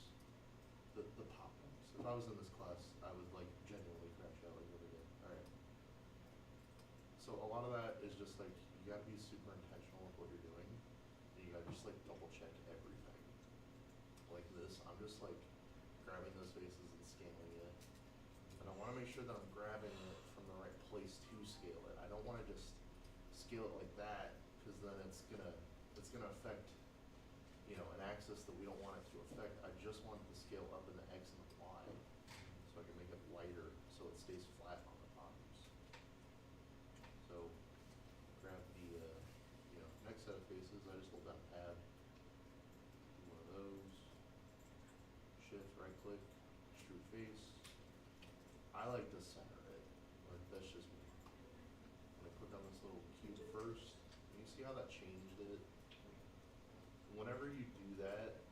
The pop-ups. If I was in this class, I would like genuinely crash out like every day. All right. So a lot of that is just like you gotta be super intentional with what you're doing. And you gotta just like double check everything. Like this, I'm just like grabbing those faces and scaling it. And I wanna make sure that I'm grabbing it from the right place to scale it. I don't wanna just scale it like that, cause then it's gonna affect, you know, an axis that we don't want it to affect. I just want it to scale up in the X and the Y, so I can make it lighter, so it stays flat on the bottoms. So, grab the, next set of faces, I just hold down tab, do one of those, shift, right click, extrude face. I like to center it, like that's just me. I'm gonna click on this little cube first, and you see how that changed it? Whenever you do that,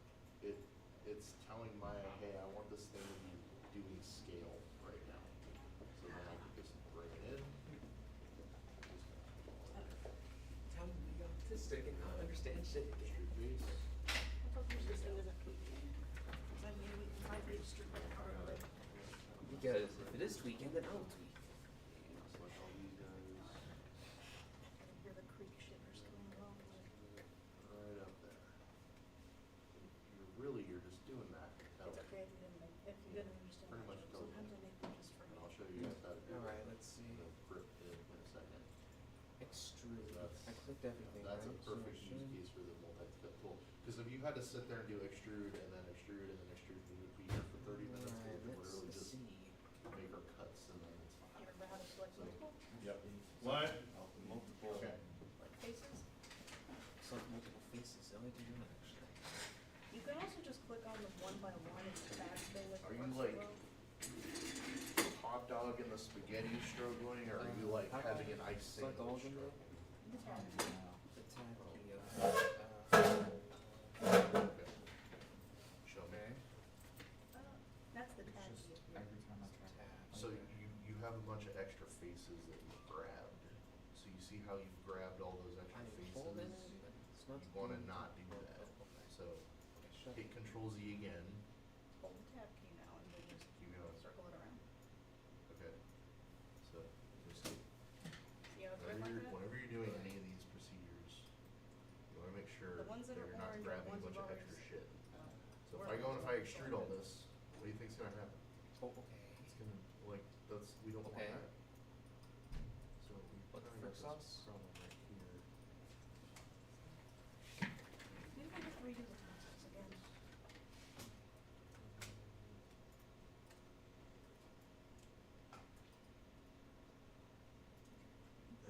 it's telling Maya, hey, I want this thing to be doing scale right now. So then I can just bring it in. Tell me you autistic and not understand shit again. Extrude face. I thought there was this thing as a tweaking. Cause I knew we might be stripping it probably. Because if it is tweaking, then I'll tweak. Select all these guys. I can hear the creak shivers coming along. Right up there. You're just doing that. It's okay if you didn't make, if you didn't understand. Pretty much that. totally. Sometimes I make them just for And me. I'll show you guys how to do it. Alright, let's see. I'm gonna grip in a second. Extrude. That's- I clicked everything, That's right? a perfect So use case for the multi-step tool. Because if you had to sit there and do extrude and then extrude and then extrude, we would be here for 30 minutes. Alright, We would let's literally just see. make our cuts and then it's Do fine. you remember how to select So- multiple, Yep. What? Multiple. Okay. like faces? Select multiple faces. I like to do that actually. You can also just click on them one by one and tab thing with Are the you first like row. hot dog and the spaghetti struggling, or are you like How having about an ice select all sandwich of them, struggling? The tab. The tab key of Okay. Show me. okay. That's the It's tab just key. every time I try. Tab. So you have a bunch of extra faces that you grabbed. So you see how you've grabbed all those extra I'm faces? holding it, but it's not. You wanna doing not it. do that. Okay. So Okay, shut hit it. Control Z again. Hold the tab key now and then just Keep going. circle it around. Okay. So just See how it's right like that? whenever you're doing any of these procedures, you wanna make sure The ones that that are you're not orange are the grabbing a ones bunch you've of already extra shit. So if Or I go and if I ones extrude all already- this, what do you think's gonna happen? Oh, okay. It's gonna, like, we don't want Okay. that. So we What the kinda got frick this sauce? problem right here. Maybe I just redo the process again.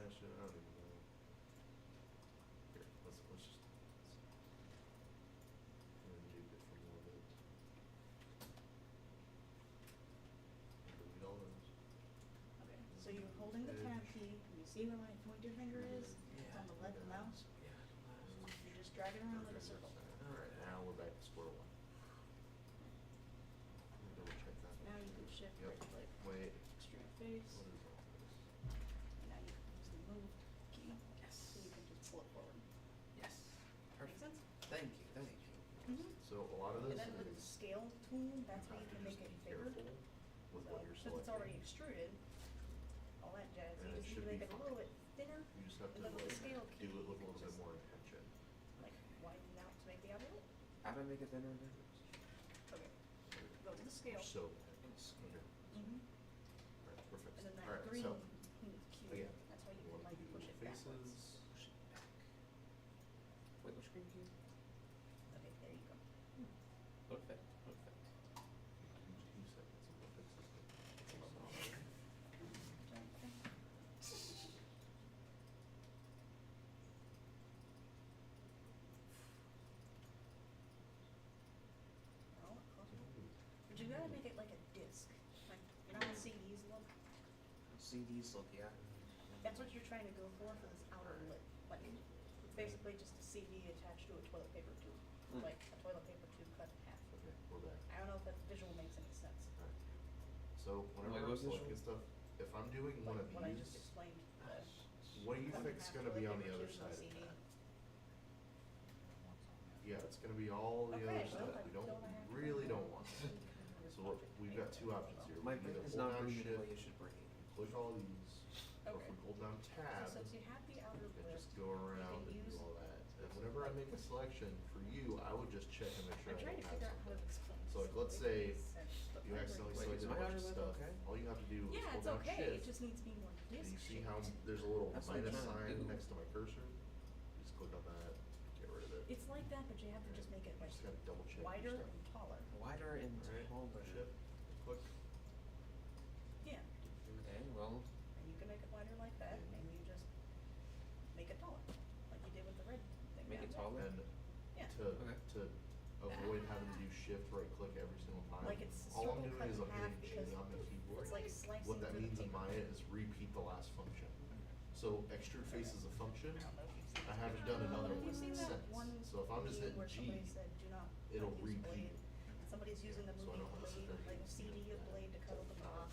Actually, I don't even know. Here, let's just, dupe it for more bits. Delete all those. Okay, so you're holding the tab key, and you see where my pointer finger is? It's on the left mouse. Yeah. You just drag it around like a circle. Alright, now we're back to square one. Let me double check that. Now you can shift Yep. right click, Wait, extrude face, what is all this? and now you can use the move key, Yes. so you can just pull it forward. Yes. Make Perfect. sense? Thank you. Thank you. So a lot of And this then with the is, scale tool, that's how have you to can make just it be bigger. careful with So, what you're since it's selecting. already extruded, all that jazz, And you it just need should to make be it a little fine. bit thinner, You just have and to then with the like, scale do key, it with a you little can bit just, more intention. like, widen out to make the outer lip. How do I make it thinner and thinner? Okay, go to the scale. So, Scale. okay, Mm-hmm. alright, perfect. And then that Alright, green so, cube, again, that's how you we can wanna like do push it backwards. faces. Push it back. Wait, which screen key? Okay, there you go. Perfect. Perfect. You said it's a perfect system. It's a lot of Okay. Oh, close enough. But you gotta make it like a disc, like, you know how CDs look? CDs look, yeah. That's what you're trying to go for this outer lip, like, it's basically just a CD attached to a toilet paper tube, Mm. like a toilet paper tube cut in half. Okay, we're back. I don't know if that visual makes any sense, Alright. So whenever Wait, I'm what selecting visual? stuff, if I'm doing one like of what I just these, explained, what do you cut in think's half gonna be toilet on the paper other tube side and of CD. that? Yeah, it's gonna be all the Okay, other well, stuff. I We don't, don't have to really know. don't want that. So we've got two options here. My We can brain either is hold not down bringing the way shift, you should bring it. click all these, or if Okay. we hold down tab, So since you have the outer and lip, just go around and you can do use, all that. And whenever I make a selection for you, I would just check and make sure I'm I trying don't to have figure out how to something. explain So, this. like, let's It say makes sense, but You my accidentally brain- Wait, selected is a my bunch of outer lip stuff. okay? All you have to do is Yeah, hold it's down okay, it shift. just needs to be more And disc you see how shaped. there's a little That's what I'm minus trying to sign do. next to my cursor? Just click on that, get rid of it. It's like that, but you have to just make it like Just gotta double check your wider stuff. and taller. Wider and Alright, taller. shift, click. Yeah, Okay, well, and you can make it wider like that, and you just make it taller, like you did with the red thing. Make down it there. taller? And Yeah. to avoid having to do shift right click every single time. Like it's All I'm circle doing cut is in I'm half hitting G because on the keyboard. it's like slicing What that through the means in paper. Maya is repeat the last function. So extrude face is a function. I don't know if you've seen I that. haven't done another Have you one seen that since. one So if I'm just meme hitting where G, somebody said, do not it'll use repeat. blade, and somebody's using the So I movie don't wanna sit Blade, there like a using CD of Blade to cut open the box.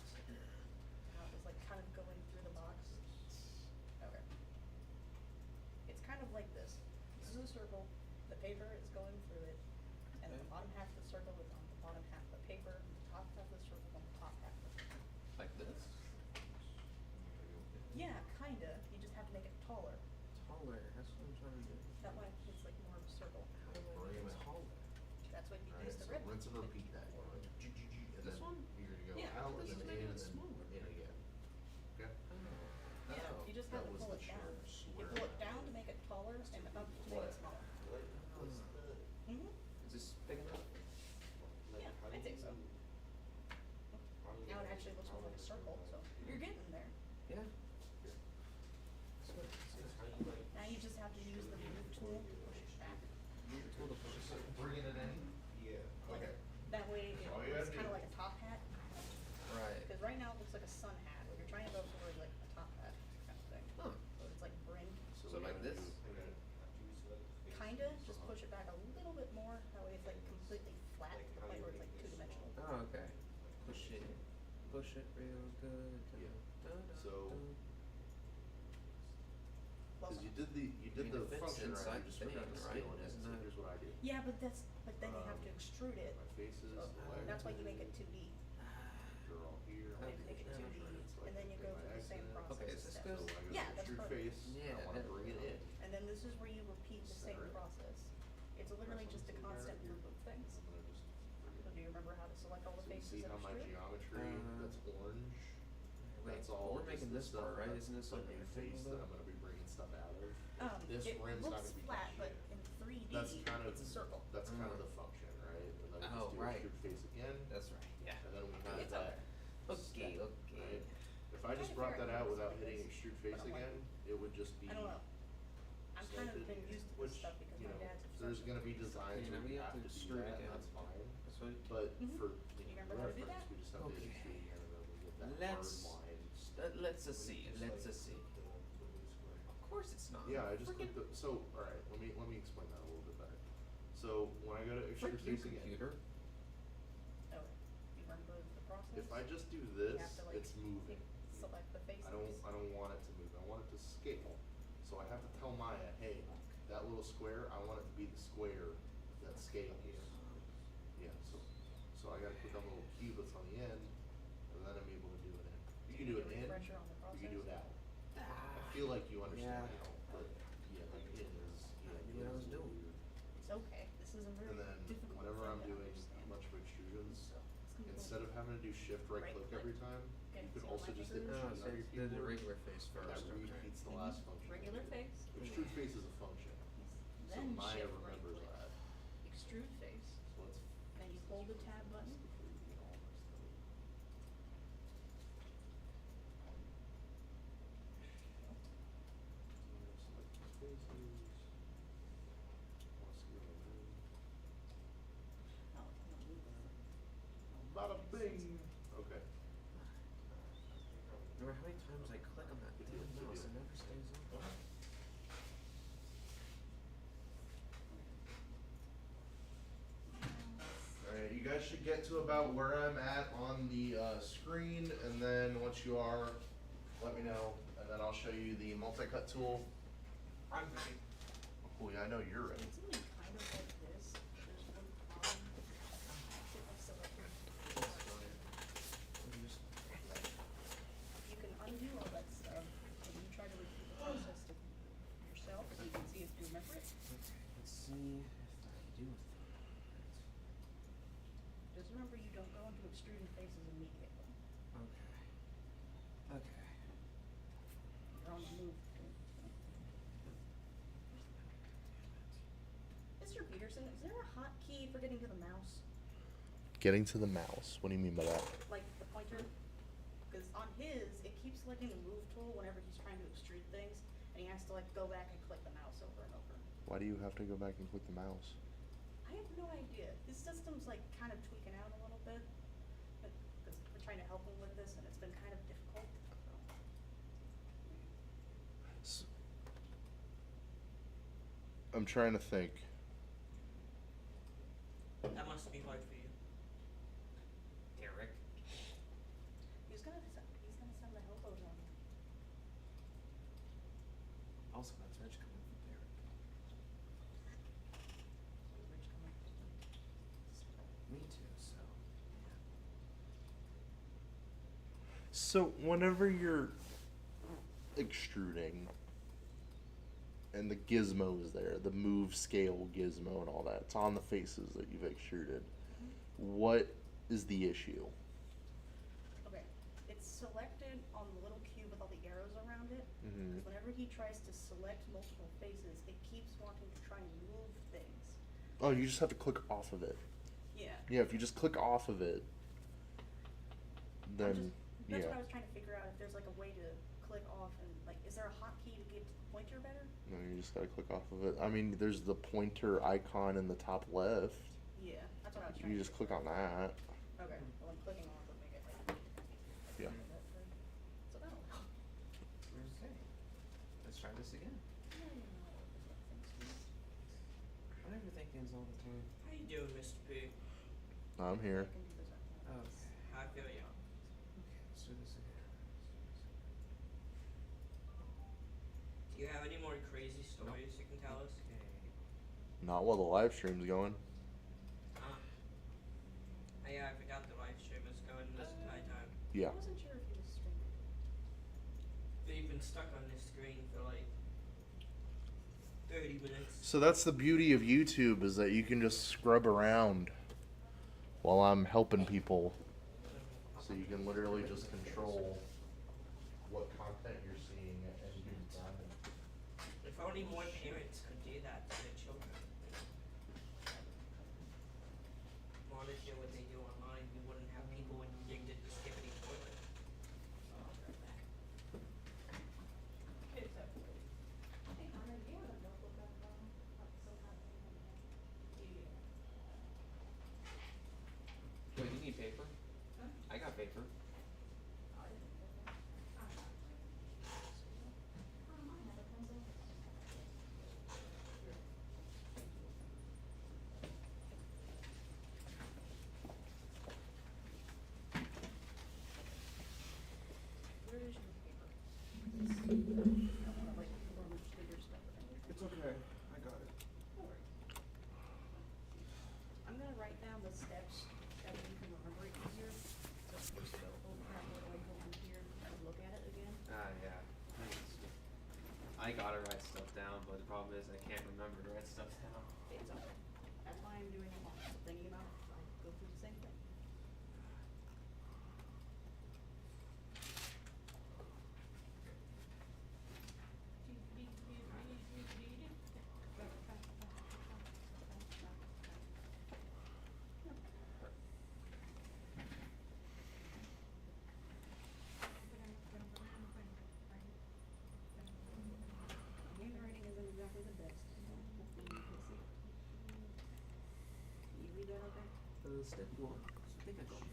How it was like kind of going through the box. Okay. It's kind of like this. This is a circle, the paper is going through it, and the Okay. bottom half of the circle is on the bottom half of the paper, and the top half of the circle on the top half of the paper. like this? Yeah, kinda, you just have to make it taller. Taller, that's what I'm trying to do. That way it's like more of a circle. How do I Bring make it it out. taller? That's what you Alright, use the so red. rinse and repeat that. You know, like G, G, G, and This then one? you're gonna go Yeah, out and this then is in making and it then smaller. in again. Okay? Oh. Yeah, Oh. you just That have to was pull the it down. short You swear pull it mouth. down to make it taller and up to make it smaller. Mm-hmm. Is this big enough? Yeah, I think so. Now it actually looks more like a circle, so you're getting there. Yeah. That's what it says. Now you just have to use the move tool to push it back. Move the tool to push it. Bringing it in? Yeah. Like, that way it All you looks gotta kinda do- like a top hat. Right. Cause right now it looks like a sun hat, but you're trying to go towards like a top hat kind of thing. Huh. So it's like brimmed. So we like gotta this? do- Kinda, just push it back a little bit more, that way it's like completely flat to the point where it's like two-dimensional. Oh, okay. Push it real good. Yeah. Dun, dun, So- dun. Well, Cause you did the mean, the it fits function right, inside you just the forgot thing, to right? scale it in, Isn't so that- here's what I do. yeah, but then you have to extrude it, My faces, so the legs. that's why you make it 2D. They're all here. You make it 2D, and then you go through the same process. Okay, of is this steps. good? So when I go Yeah, to that's extrude perfect. face, Yeah, I wanna that- bring it in. And then this is where you repeat the same Center it. process. It's literally just a constant loop of things. I'm gonna just bring it So do you remember how to select all the So you faces see and how my extrude? geometry that's orange? Wait, That's all we're just making the this stuff part, right? that's Isn't this the like new a face thing that though? I'm gonna be bringing stuff out of. This It rim's not looks gonna be flat, touching but it. in 3D, That's kind of it's a circle. That's kind of Mm. the function, right? And then we Oh, just do right. extrude face again. That's right, yeah. And then we have It's that. okay. Okay, step, okay. right? If I I'm just trying to brought figure that out out how without this hitting is, extrude but face I'm like- again, it would just be. I don't know. I'm kind of slanted, been used to which, this stuff because you my know, dad's obsessed there's with gonna be it. designs Okay, where now we you have have to to do extrude that, and again. that's fine. That's what. But Mhm. for Do you remember how to do reference, that? we just have to Okay. hit extrude again, and then we get that Let's hard line. let's just see. Let's just see. Of course it's not. Yeah, I just Freaking- clicked the, so, alright, let me explain that a little bit better. So, when I go to extrude Frick you, face again, computer. Oh, you remember the process? if I just do You this, have to, like, it's moving. select the faces. I don't want it to move, I want it to scale. So I have to tell Maya, hey, that little square, I want it to be the square that scales. Yeah, so I gotta click on the little cube that's on the end, and then I'm able to do it in. You can do it in, Refresher on the you can do it process. out. I feel like you understand Yeah. now, but yeah, like it is, I yeah, knew it what I is was doing. weird. It's okay. This is a very And then difficult whenever thing I'm to doing understand. a bunch of extrusions, So, it's gonna be instead of having to do shift right Right click click. every time, Okay, you could see how also my just hit G finger Oh, on so your you did the keyboard. regular face and first. that Okay. repeats the Mhm. last function. Regular face. Extrude face is a function, so Then Maya shift right remembers click. that. Extrude face. So let's. Then you hold the tab button. before we get all messed up. Select the faces. Wanna scale them in. Oh, it's on the move. Bada bing. Okay. Remember how many times I click on that damn mouse, it never stays on. Alright, you guys should get to about where I'm at on the screen, and then once you are, let me know, and then I'll show you the multi-cut tool. I'm ready. Oh yeah, I know you're ready. It's only kind of like this. There's one problem. I've selected That's fine. Let me just- you can undo all that stuff, and you try to repeat the process to yourself, so you can see if you remember it. Okay, let's see if I do it. Just remember, you don't go into extruding faces immediately. Okay. Okay. You're on the move. Mr. Peterson, is there a hotkey for getting to the mouse? Getting to the mouse. What do you mean by that? Like the pointer? Because on his, it keeps selecting the move tool whenever he's trying to extrude things, and he has to like go back and click the mouse over and over. Why do you have to go back and click the mouse? I have no idea. His system's like kind of tweaking out a little bit, because we're trying to help him with this, and it's been kind of difficult. So. I'm trying to think. That must be hard for you. Derek. He's gonna send the elbows on you. Also, that's Rich coming from Derek. Rich coming. Me too, so. So whenever you're extruding and the gizmo is there, the move scale gizmo and all that, it's on the faces that you've extruded. What is the issue? Okay, it's selected on the little cube with all the arrows around it. Mhm. Because whenever he tries to select multiple faces, it keeps wanting to try and move things. Oh, you just have to click off of it. Yeah. Yeah, if you just click off of it, then That's what I yeah. was trying to figure out, if there's like a way to click off and like, is there a hotkey to get to the pointer better? No, you just gotta click off of it. I mean, there's the pointer icon in the top left. Yeah, that's what I was trying You to just figure click on that. Okay, well, I'm clicking off would make it like. Yeah. So that'll help. Okay. Let's try this again. I overthink things all the time. How you doing, Mr. P? I'm here. I can do this after. Okay. How feel you? Okay, let's do this again. Do you have any more crazy stories you can tell us? Okay. Not while the live stream's going. Yeah, I forgot the live stream is going this entire time. Yeah. I wasn't sure if he was streaming. They've been stuck on this screen for like 30 minutes. So that's the beauty of YouTube, is that you can just scrub around while I'm helping people. So you can literally just control what content you're seeing at any given time. If only more parents could do that to their children. Monitor what they do online, we wouldn't have people addicted to skipping toilet. Hey, Hunter, do you have a notebook at home? Like some kind of thing on hand? Yeah. Wait, you need paper? Huh? I got paper. I didn't know that. I might have a pencil. Where is your paper? I don't wanna like rummage through your stuff or anything. It's okay. I got it. Don't worry. I'm gonna write down the steps that you can remember it easier. So if you go, oh crap, what do I go in here and look at it again? Yeah. Thanks. I gotta write stuff down, but the problem is I can't remember to write stuff down. It's okay. That's why I'm doing it while I'm still thinking about it. I go through the same thing. Handwriting isn't exactly the best. Hopefully you can see. Can you read that okay? Step one. I think I got it.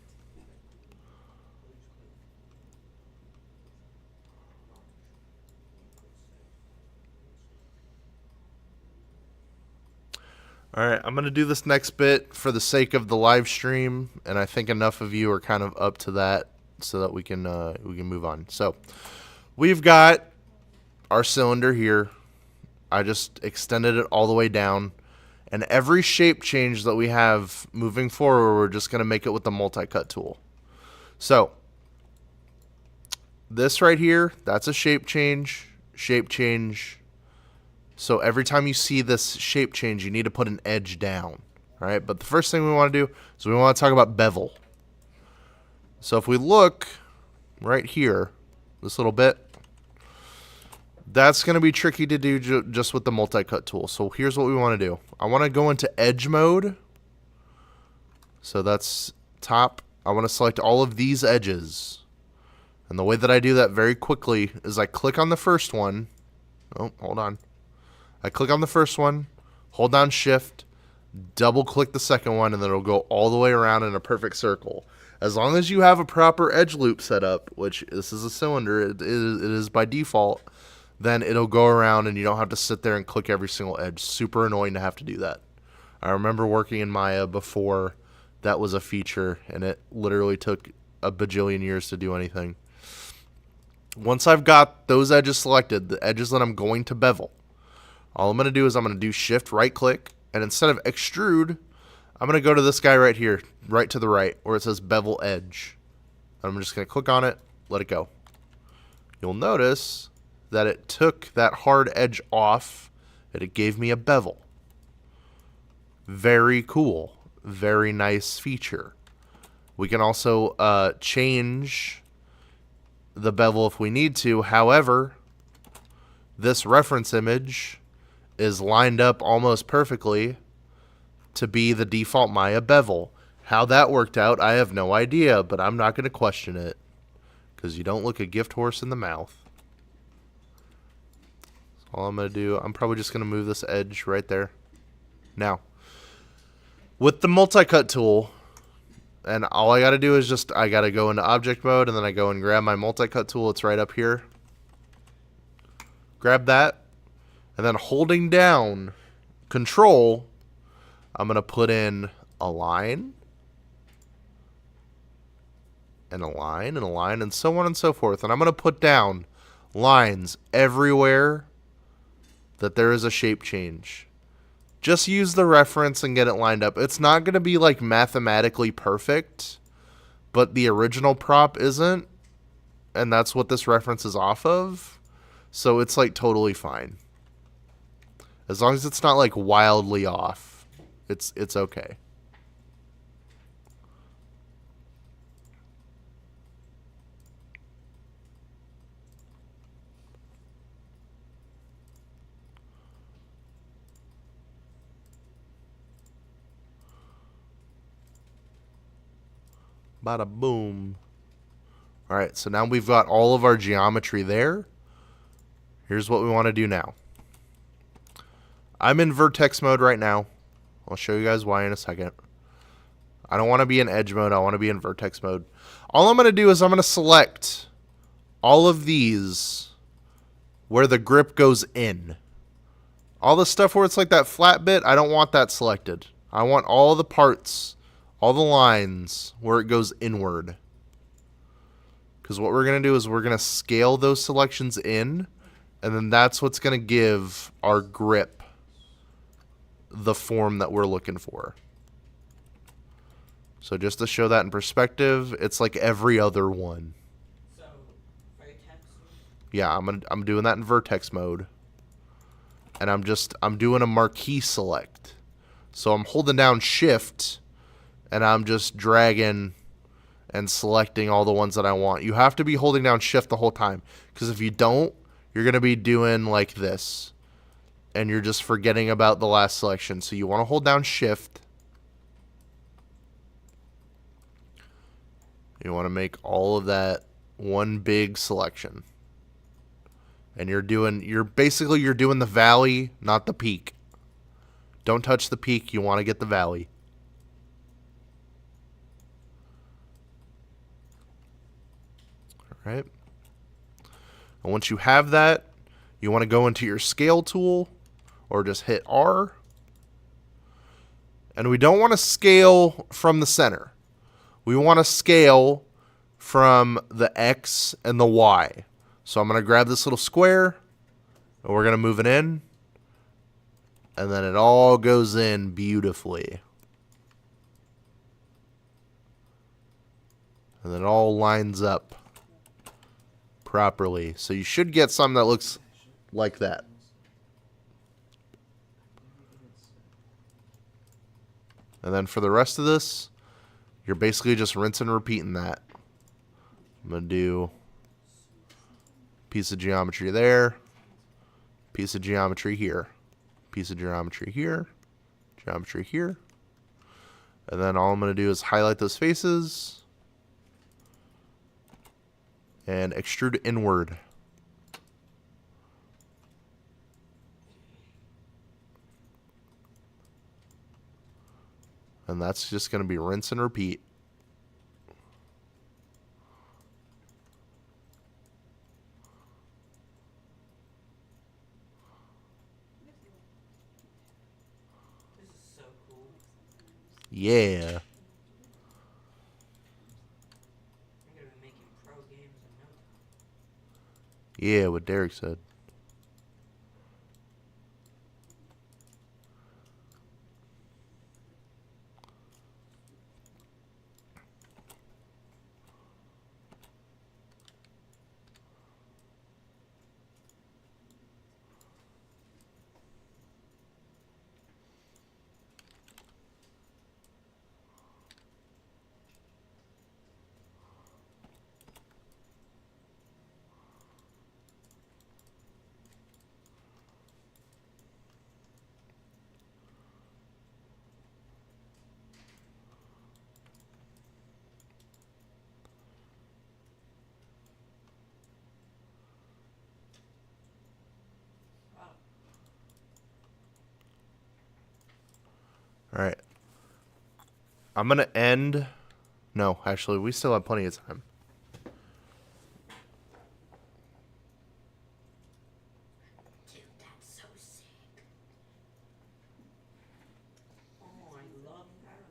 All right, I'm going to do this next bit for the sake of the live stream, and I think enough of you are kind of up to that so that we can move on. So, we've got our cylinder here. I just extended it all the way down, and every shape change that we have moving forward, we're just going to make it with the multi-cut tool. So, this right here, that's a shape change. So every time you see this shape change, you need to put an edge down, all right? But the first thing we want to do is we want to talk about bevel. So if we look right here, this little bit, that's going to be tricky to do just with the multi-cut tool. So here's what we want to do. I want to go into edge mode. So that's top. I want to select all of these edges. And the way that I do that very quickly is I click on the first one. Oh, hold on. I click on the first one, hold down shift, double click the second one, and then it'll go all the way around in a perfect circle. As long as you have a proper edge loop set up, which this is a cylinder, it is by default, then it'll go around and you don't have to sit there and click every single edge. Super annoying to have to do that. I remember working in Maya before that was a feature, and it literally took a bajillion years to do anything. Once I've got those edges selected, the edges that I'm going to bevel, all I'm going to do is I'm going to do shift right click, and instead of extrude, I'm going to go to this guy right here, right to the right, where it says bevel edge. I'm just going to click on it, let it go. You'll notice that it took that hard edge off, and it gave me a bevel. Very cool. Very nice feature. We can also change the bevel if we need to. However, this reference image is lined up almost perfectly to be the default Maya bevel. How that worked out, I have no idea, but I'm not going to question it because you don't look a gift horse in the mouth. That's all I'm going to do. I'm probably just going to move this edge right there. Now, with the multi-cut tool, and all I got to do is just, I got to go into object mode, and then I go and grab my multi-cut tool. It's right up here. Grab that. And then holding down Control, I'm going to put in a line, and a line, and a line, and so on and so forth. And I'm going to put down lines everywhere that there is a shape change. Just use the reference and get it lined up. It's not going to be like mathematically perfect, but the original prop isn't, and that's what this reference is off of. So it's like totally fine. As long as it's not like wildly off, it's okay. Bada boom. Alright, so now we've got all of our geometry there. Here's what we want to do now. I'm in vertex mode right now. I'll show you guys why in a second. I don't want to be in edge mode. I want to be in vertex mode. All I'm going to do is I'm going to select all of these where the grip goes in. All the stuff where it's like that flat bit, I don't want that selected. I want all the parts, all the lines where it goes inward. Because what we're going to do is we're going to scale those selections in, and then that's what's going to give our grip the form that we're looking for. So just to show that in perspective, it's like every other one. So, vertex? Yeah, I'm doing that in vertex mode. And I'm doing a marquee select. So I'm holding down shift and I'm just dragging and selecting all the ones that I want. You have to be holding down shift the whole time, because if you don't, you're going to be doing like this. And you're just forgetting about the last selection. So you want to hold down shift. You want to make all of that one big selection. And you're doing the valley, not the peak. Don't touch the peak, you want to get the valley. All right. And once you have that, you want to go into your scale tool, or just hit R. And we don't want to scale from the center. We want to scale from the X and the Y. So I'm going to grab this little square, and we're going to move it in. And then it all goes in beautifully. And then it all lines up properly. So you should get something that looks like that. And then for the rest of this, you're basically just rinsing and repeating that. I'm going to do piece of geometry there, piece of geometry here, piece of geometry here, geometry here. And then all I'm going to do is highlight those faces and extrude inward. And that's just going to be rinse and repeat. This is so cool. Yeah. I'm gonna be making pro games in no time. Yeah, what Derek said. Wow. All right. I'm going to end. No, actually, we still have plenty of time. Dude, that's so sick. Oh, I love that.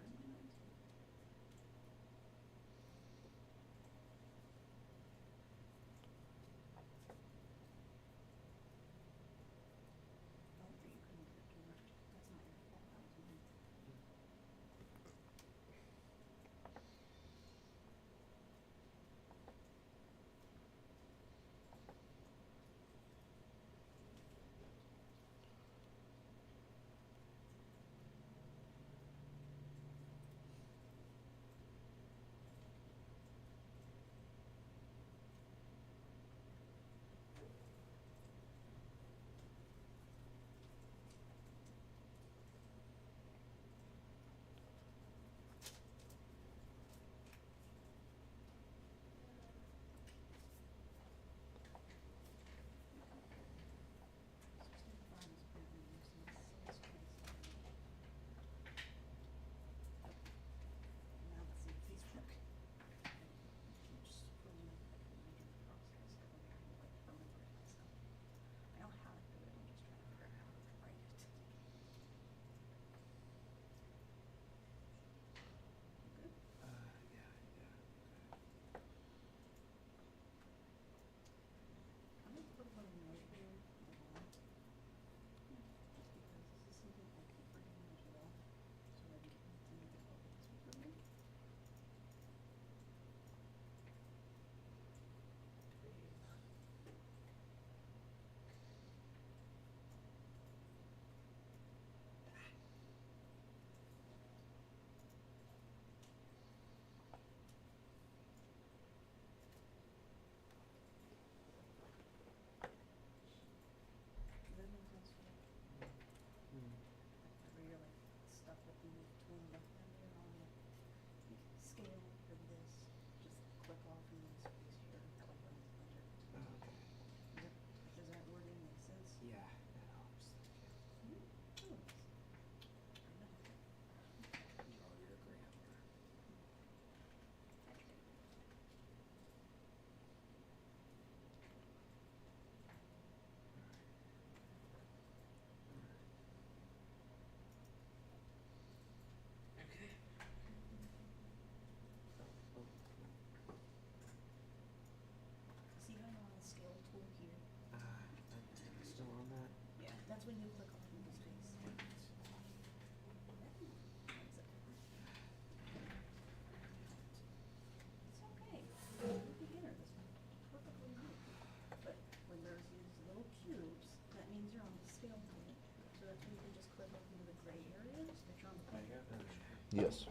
Yes.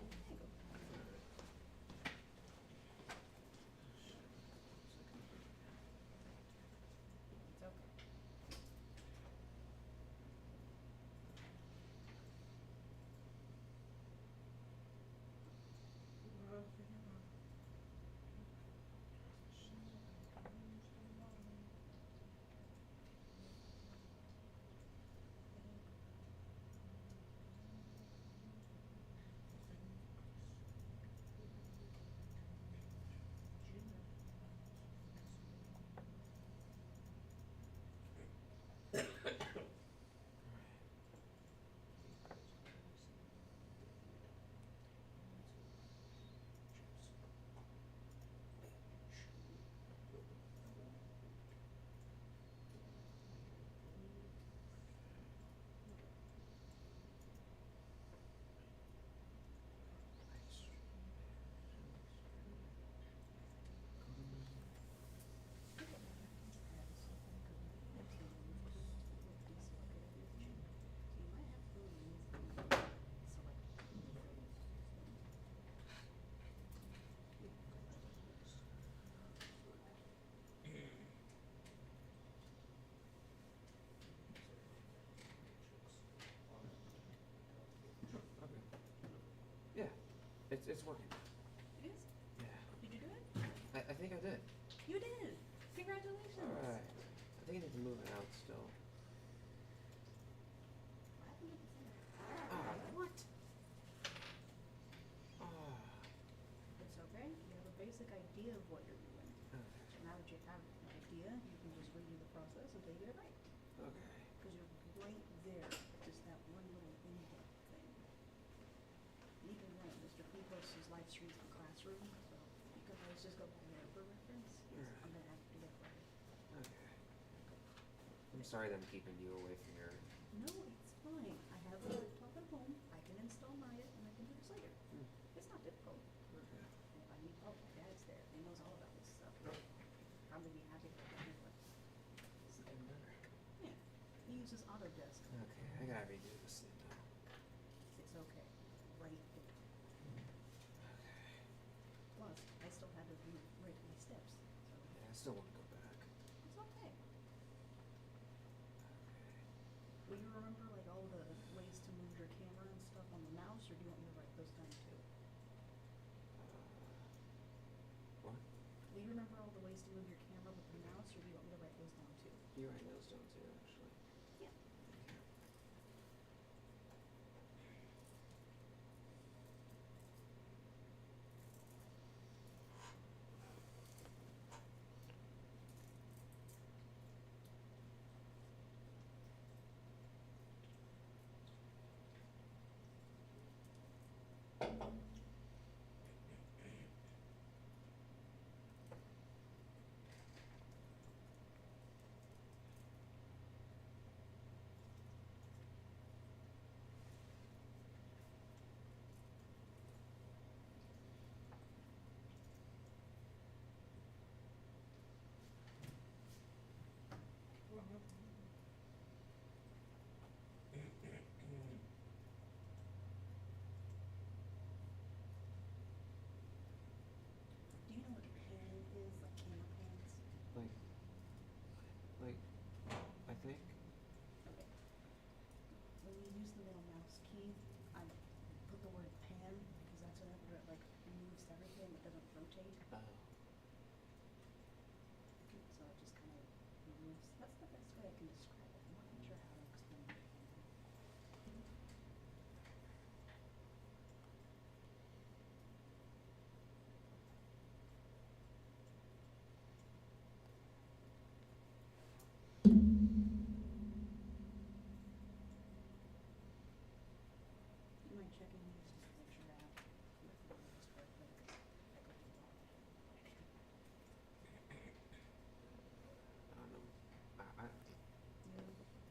It's okay. Okay. Yeah, it's working. It is? Yeah, Did you do it? I think I did. You did! Congratulations! Alright. I think I need to move it out still. What happened to the singer? Ah, what? Ah. It's okay. You have a basic idea of what you're doing. Okay. So now that you have an idea, you can just redo the process until you get it right. Okay. Because you're right there, just that one little indent thing. Even then, Mr. P posts his live streams in Classroom, so you can always just go back there for reference. Alright. I'm gonna have to do that right. Okay. I'm sorry that I'm keeping you away from your. No, it's fine. I have a laptop at home. I can install Maya and I can do this later. Hmm. It's not difficult. Okay. And if I need help, my dad's there. He knows all about this stuff. Probably be happy to help me with. It's getting better. Yeah, he uses Autodesk. Okay, I gotta redo this thing now. It's okay. Right there. Okay. Plus, I still had to rewrite my steps, so Yeah, I still wanna go back. it's okay. Okay. Will you remember like all the ways to move your camera and stuff on the mouse, or do you want me to write those down too? What? Will you remember all the ways to move your camera with the mouse, or do you want me to write those down too? You write those down too, actually. Yeah. Do you know what a pan is, like camera pans? Like, I think. Okay. When you use the middle mouse key, I put the word pan because that's whenever it like moves everything, it doesn't rotate. Oh. So it just kind of moves. That's the best way I can describe it. I'm not even sure how to explain it. You mind checking these just to make sure I have everything just correctly? I could be wrong. I don't know. I You? don't know shit.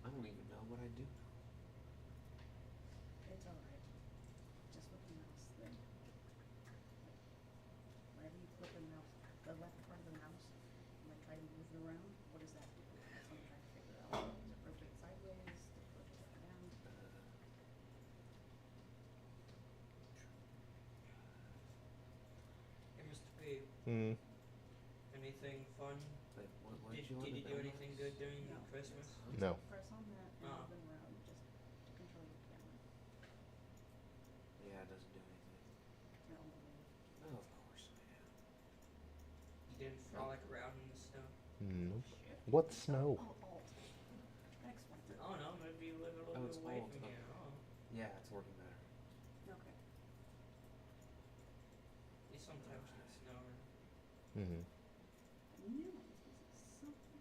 I don't even know what I do now. It's alright. Just with the mouse thing. Whenever you flip the mouse, the left part of the mouse, and like try to move it around, what does that do? That's what I'm trying to figure out. Does it rotate sideways? Mm. Anything fun? Like, what Did you want you to do build anything us? good during No. Christmas? No. Press on that and Oh. move around, just control your camera. Yeah, it doesn't do anything. No, move. Oh, of course I am. You didn't frolic around in the snow? Nope. What snow? Oh, alt. That explains it. Oh no, maybe you live a little Oh, bit it's away alt, from okay. here. Oh. Yeah, it's working better. Okay. You sometimes get snow. Mm-hmm. I knew I was missing something.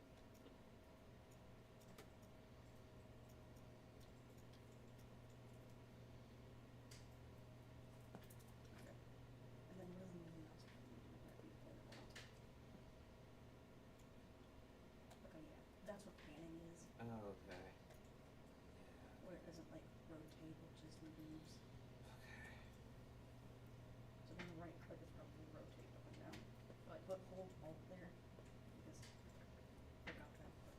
Okay. And then what is the mouse button? Okay, yeah. That's what panning is. Oh, okay. Yeah. Where it doesn't like rotate, it just moves. Okay. So then the right click is probably rotate up and down. So I put hold alt there because I forgot that part.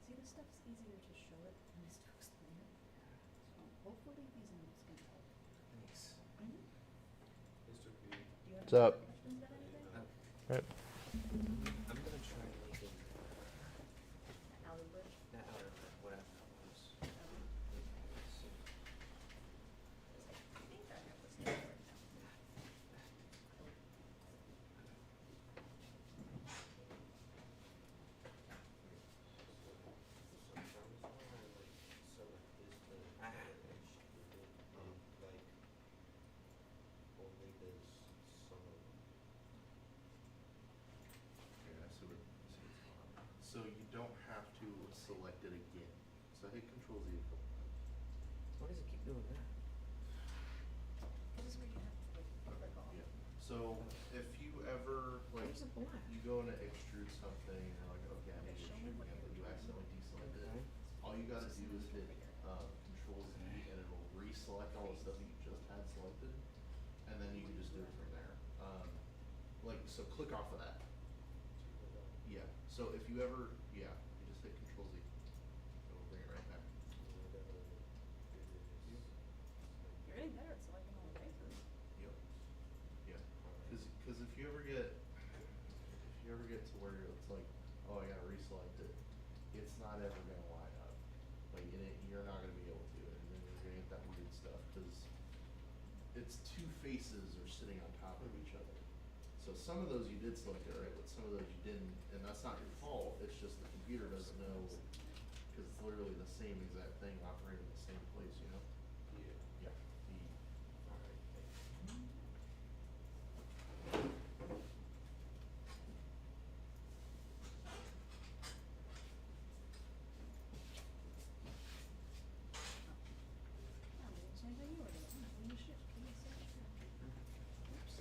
See, this stuff's easier to show it than it is to explain it. So hopefully these notes can help. Thanks. Mr. P. Do you have What's any up? questions about anything? Right. I'm gonna try making Outer bridge? that outer whatever that was. I think I have this stuff right now. So you don't have to select it again. So hit Control Z a couple times. Why does it keep doing that? This is where you have to like click off. Yeah. So if you ever Why like is it black? you go into extrude something and you're like, okay, I need to Show me extrude what again, but you you're accidentally deselected Okay. it. All you gotta do is hit Control Z and it'll reselect all the stuff that you just had selected, and then you can just do it from there. Like so, click off of that. Yeah. So if you ever, yeah, you just hit Control Z. It'll bring it right back. You're getting better at selecting all the faces. Yep. Yeah. Cause if you ever get to where it's like, oh, I gotta reselect it, it's not ever gonna line up. Like you're not gonna be able to, and then you're gonna get that weird stuff, cause it's two faces are sitting on top of each other. So some of those you did select it right, but some of those you didn't, and that's not your fault, it's just the computer doesn't know, cause it's literally the same exact thing operating in the same place, you know? Yeah. Alright. I'm doing the same thing you were doing. I'm doing the shift key, so oops.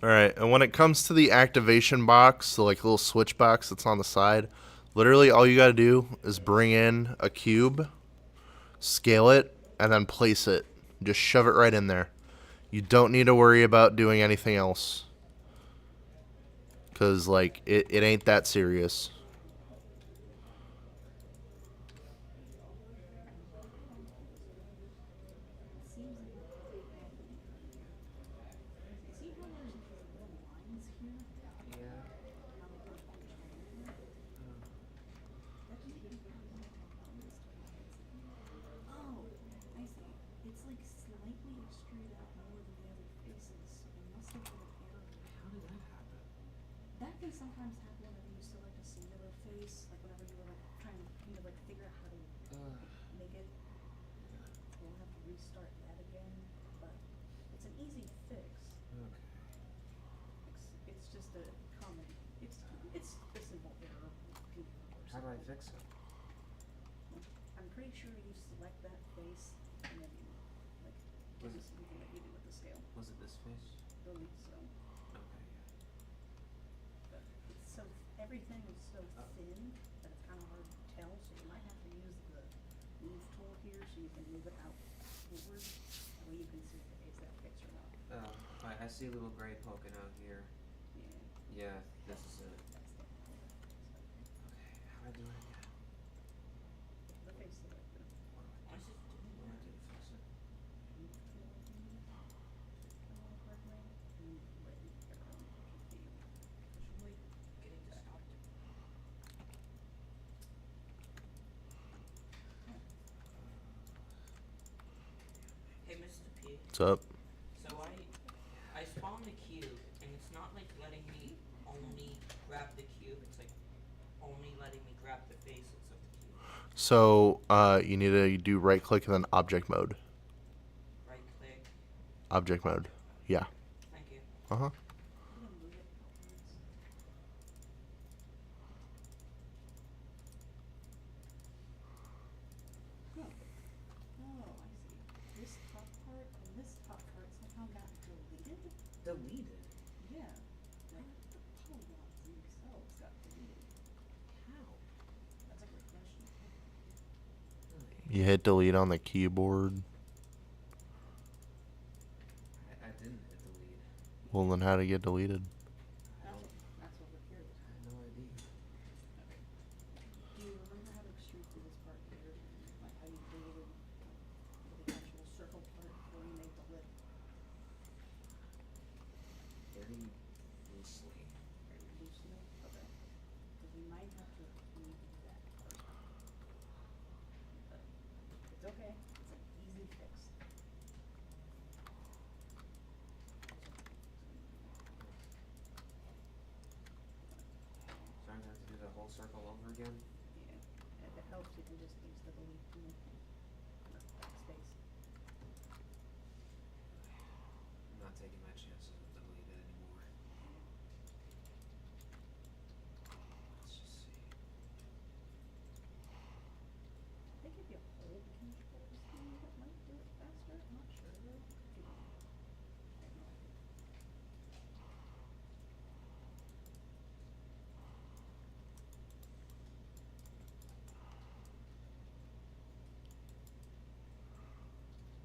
All right, and when it comes to the activation box, the like little switch box that's on the side, literally all you got to do is bring in a cube, scale it, and then place it. Just shove it right in there. You don't need to worry about doing anything else. Cause like it ain't that serious. Seems like see how there's these little lines here? Yeah. How they go from each other? That just means that it's on this one. Oh, I see. It's like slightly extruded out more than the other faces, so they must have put an error. How did that happen? That can sometimes happen whenever you select a singular face, like whenever you were like trying to kind of like figure out how to make it. You'll have to restart that again, but it's an easy fix. Okay. It's just a common. It's a simple error. How do I fix it? I'm pretty sure you select that face and then you like do Was the same thing that you do with the scale. Was it this face? Believe so. Okay, But it's so everything is so thin that it's kind of hard to tell. So you might have to use the move tool here so you can move it out forward. That way you can see if it is that fix or not. yeah. I I see a little gray poking out here. Yeah. Yeah, this is it. That's the whole. Okay, how do I do it again? The face selector. Why is it doing What do I that? do to fix it? Should we getting to stop it? Hey, Mr. P. What's up? So I spawned a cube, and it's not like letting me only grab the cube. It's like only letting me grab the faces of the cube. So you need to do right click and then object mode. Right click. Object mode. Yeah. Thank you. Uh huh. Oh, I see. This top part and this top part somehow got deleted? Deleted? Yeah. Like, the polygons themselves got deleted. How? That's a great question. Really? You hit delete on the keyboard. I didn't hit delete. Well, then how to get deleted? I don't. That's what we're here. I have no idea. Okay. Do you remember how to extrude through this part here? Like how you deleted the actual circle part before you made the lip? Very loosely. Very loosely? Okay. Because we might have to redo that part. But it's okay. It's an easy fix. So I'm gonna have to do the whole circle over again? Yeah. If it helps, you can just use the delete tool. Or backspace. I'm not taking my chances with delete it anymore. Let's just see. I think if you hold controls thing, it might do it faster. I'm not sure though. If you don't. I have no idea.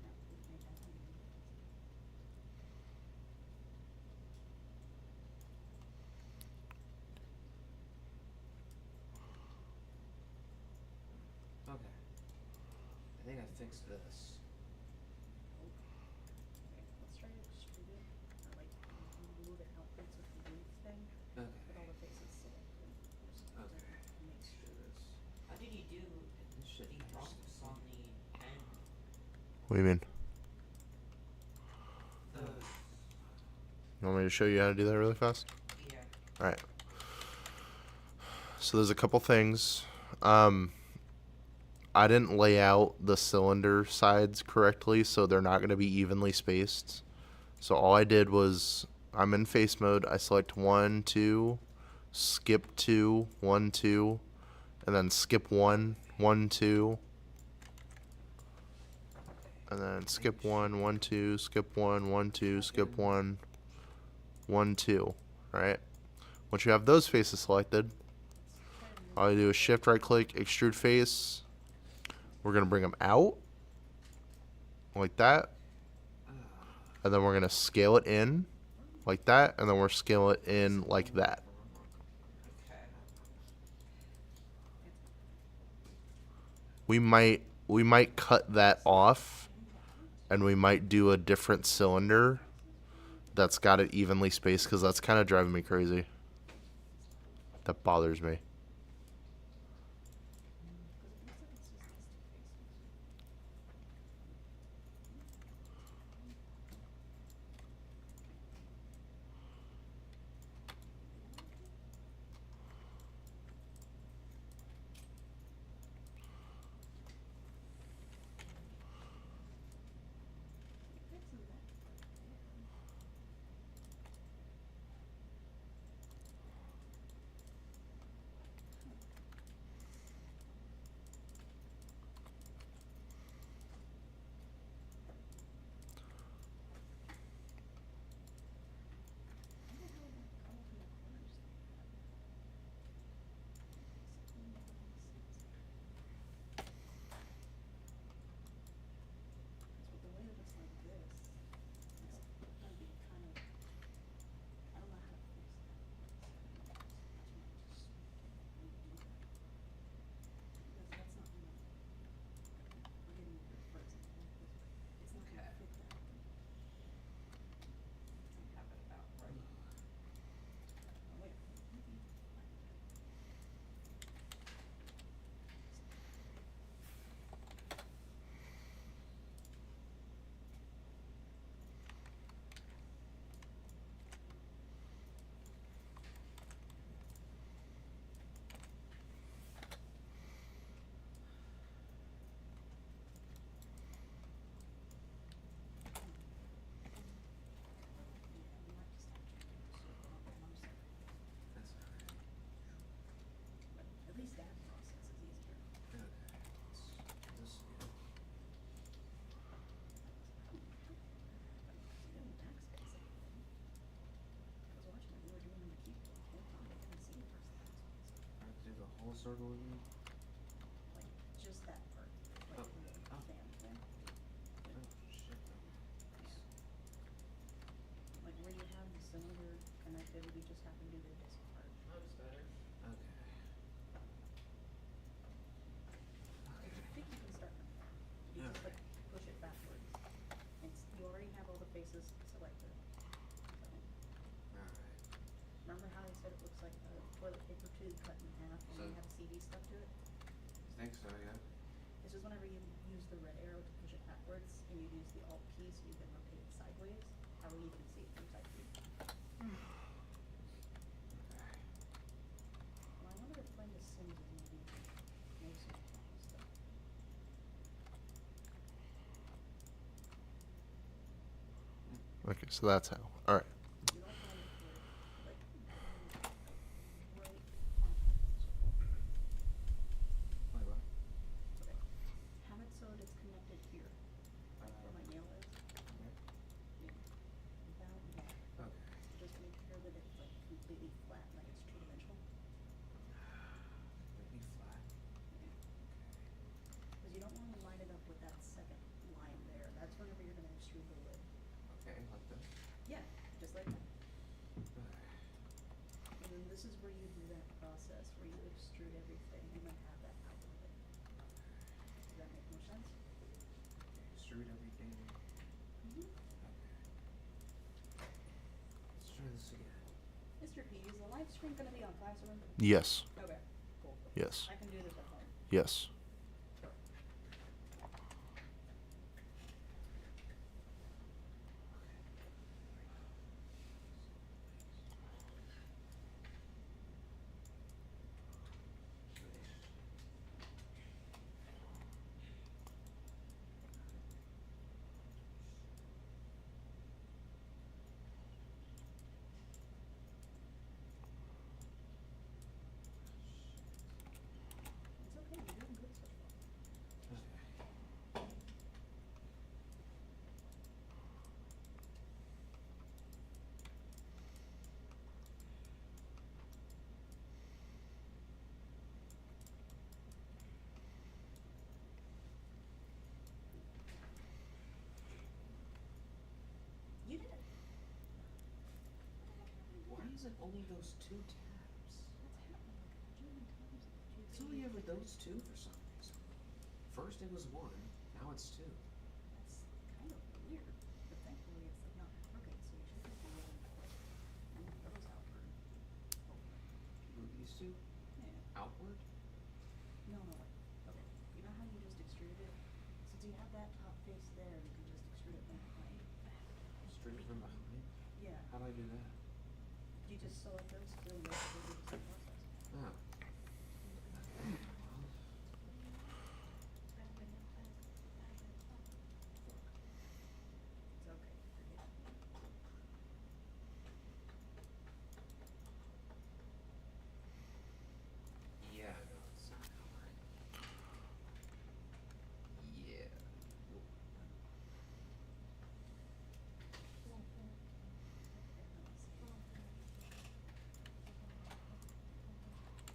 Yeah, we made that one. Okay. I think I fixed this. Okay, let's try to extrude it, or like move it outwards with the delete thing, with all Okay. the faces selected. Just to Okay. make Let's do sure. this. How did you do This shit the interesting. process on the pen? What do you mean? The You want me to show you how to do that really fast? yeah. All right. So there's a couple things. I didn't lay out the cylinder sides correctly, so they're not going to be evenly spaced. So all I did was, I'm in face mode. I select 1, 2, skip 2, 1, 2, and then skip 1, 1, 2, and then skip 1, 1, 2, skip 1, 1, 2, skip 1, 1, 2. All right. Once you have those faces selected, all you do is shift right click, extrude face. We're going to bring them out like that. And then we're going to scale it in like that. And then we're scale it in like that. Okay. We might cut that off and we might do a different cylinder that's got it evenly spaced, because that's kind of driving me crazy. That bothers me. circle again? Like, just that part, like, Oh. the Oh. fan thing. Oh, shit. Like, where you have the cylinder connected, we just have to do the disc part. That's better. Okay. I think you can start from there. You just, like, push it backwards. You already have all the faces selected. So, Alright. remember how I said it looks like a toilet paper tube cut in half and you So- have a CD stuck to it? I think so, yeah. It's just whenever you use the red arrow to push it backwards and you use the Alt key so you can rotate it sideways, that way you can see it from side view. Okay. Well, I wonder if playing The Sims is maybe most of the stuff. Okay, so that's how. All right. You don't want it to, like, right on top of the circle. Wait, what? Okay. Have it so that it's connected here, like where my nail is. Okay. Yeah. About that. Okay. Just make sure that it's like completely flat, like it's two-dimensional. Completely flat. Because you don't want to line it up with that second line there. That's whenever you're gonna extrude the lid. Okay, like this. Yeah, just like that. Okay. And then this is where you do that process where you extrude everything and then have that out of it. Does that make more sense? Extrude everything. Mm-hmm. Okay. Let's try this again. Mr. P, is the live stream gonna be on Classroom? Yes. Okay, cool. Yes. I can do this at home. Yes. It's okay, you're doing good so far. Okay. You did it. Why is it only those two tabs? That's happened like a million times. It's only ever those two for some reason. First it was one, now it's two. That's kind of weird, but thankfully it's like not crooked, so you should be able to move those outward. Move these two Yeah. outward? No, no, wait. Okay. You know how you just extruded it? Since you have that top face there, you can just extrude it from behind. Straight from behind? Yeah. How do I do that? You just select those two and those will do the same process. Oh. It's okay. Forget it. Yeah, no, it's not gonna work. Yeah. Nope.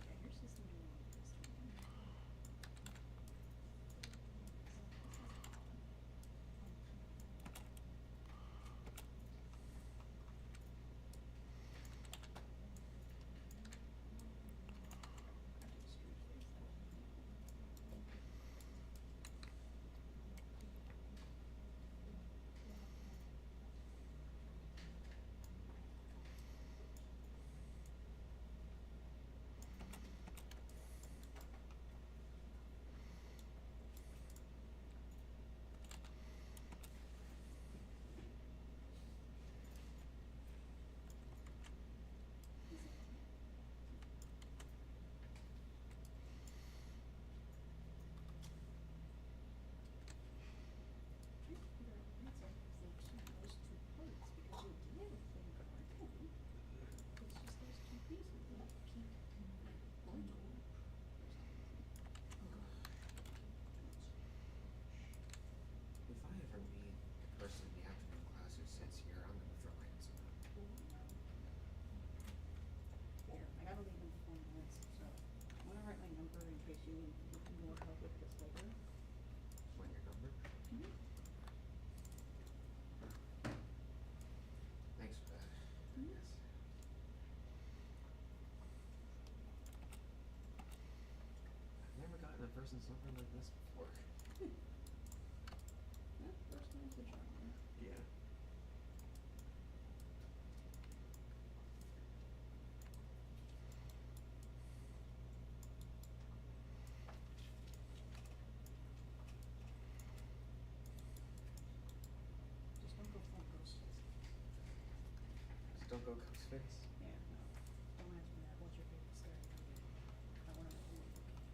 Okay, seen something like this before. Yeah, first time's the charm, man. Yeah. Just don't go full ghost face. Just don't go ghost face. Yeah, no. Don't ask me that. What's your favorite scary movie? I wanna know who you're looking at.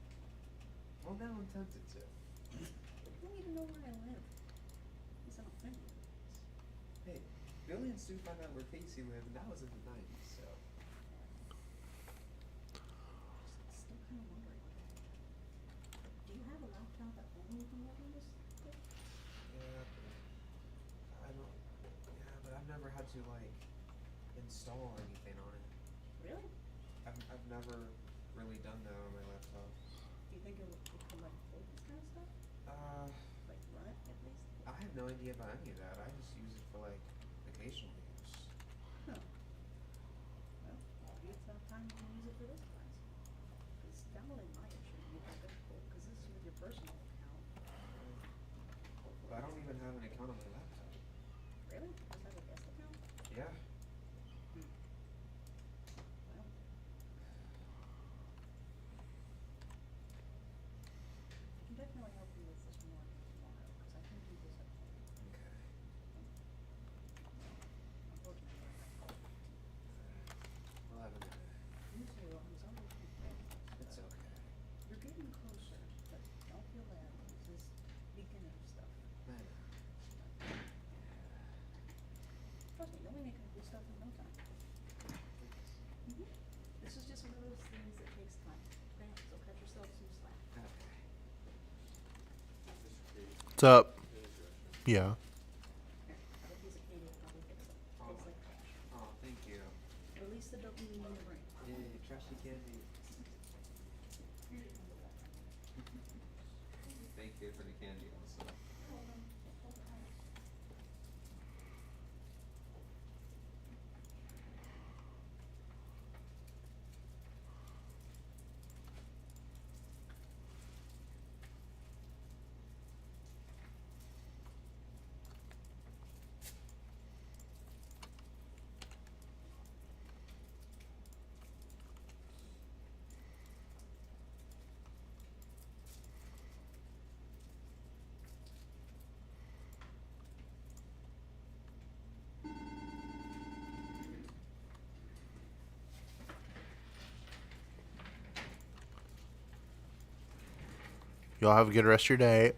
Well, now I'm tempted to. You don't need to know where I live. At least I don't think you. Hey, Billy and Stu found out where Casey lived, and that was in the 90s, so. Still kinda wondering. Do you have a laptop at home you can log in this with? Yeah, but I don't. Yeah, but I've never had to, like, install anything on it. Really? I've never really done that on my laptop. Do you think it could like hold this kind of stuff? Like run it at least? I have no idea about any of that. I just use it for, like, occasional use. Huh. Well, maybe it's not time to use it for this class. Cause downloading Maya shouldn't be that difficult, cause this is with your personal account. But I don't even have an account on my laptop. Really? Just have a guest account? Yeah. Well. I can definitely help you with this more tomorrow, cause I can do this at home. Okay. Unfortunately, I have to. We'll have a minute. You too, I'm sorry to be bad. It's okay. You're getting closer, but don't feel bad. This is beginner stuff. I know. Trust me, you'll be making good stuff in no time. This is just one of those things that takes time. Okay, so cut yourself some slack. Okay. What's up? Yeah. Here, have a piece of candy, I'll probably fix it. Tastes like trash. Oh, thank you. Release the dopamine in your brain. Yay, trashy candy. Here you go. Thank you for the candy also. Y'all have a good rest of your day.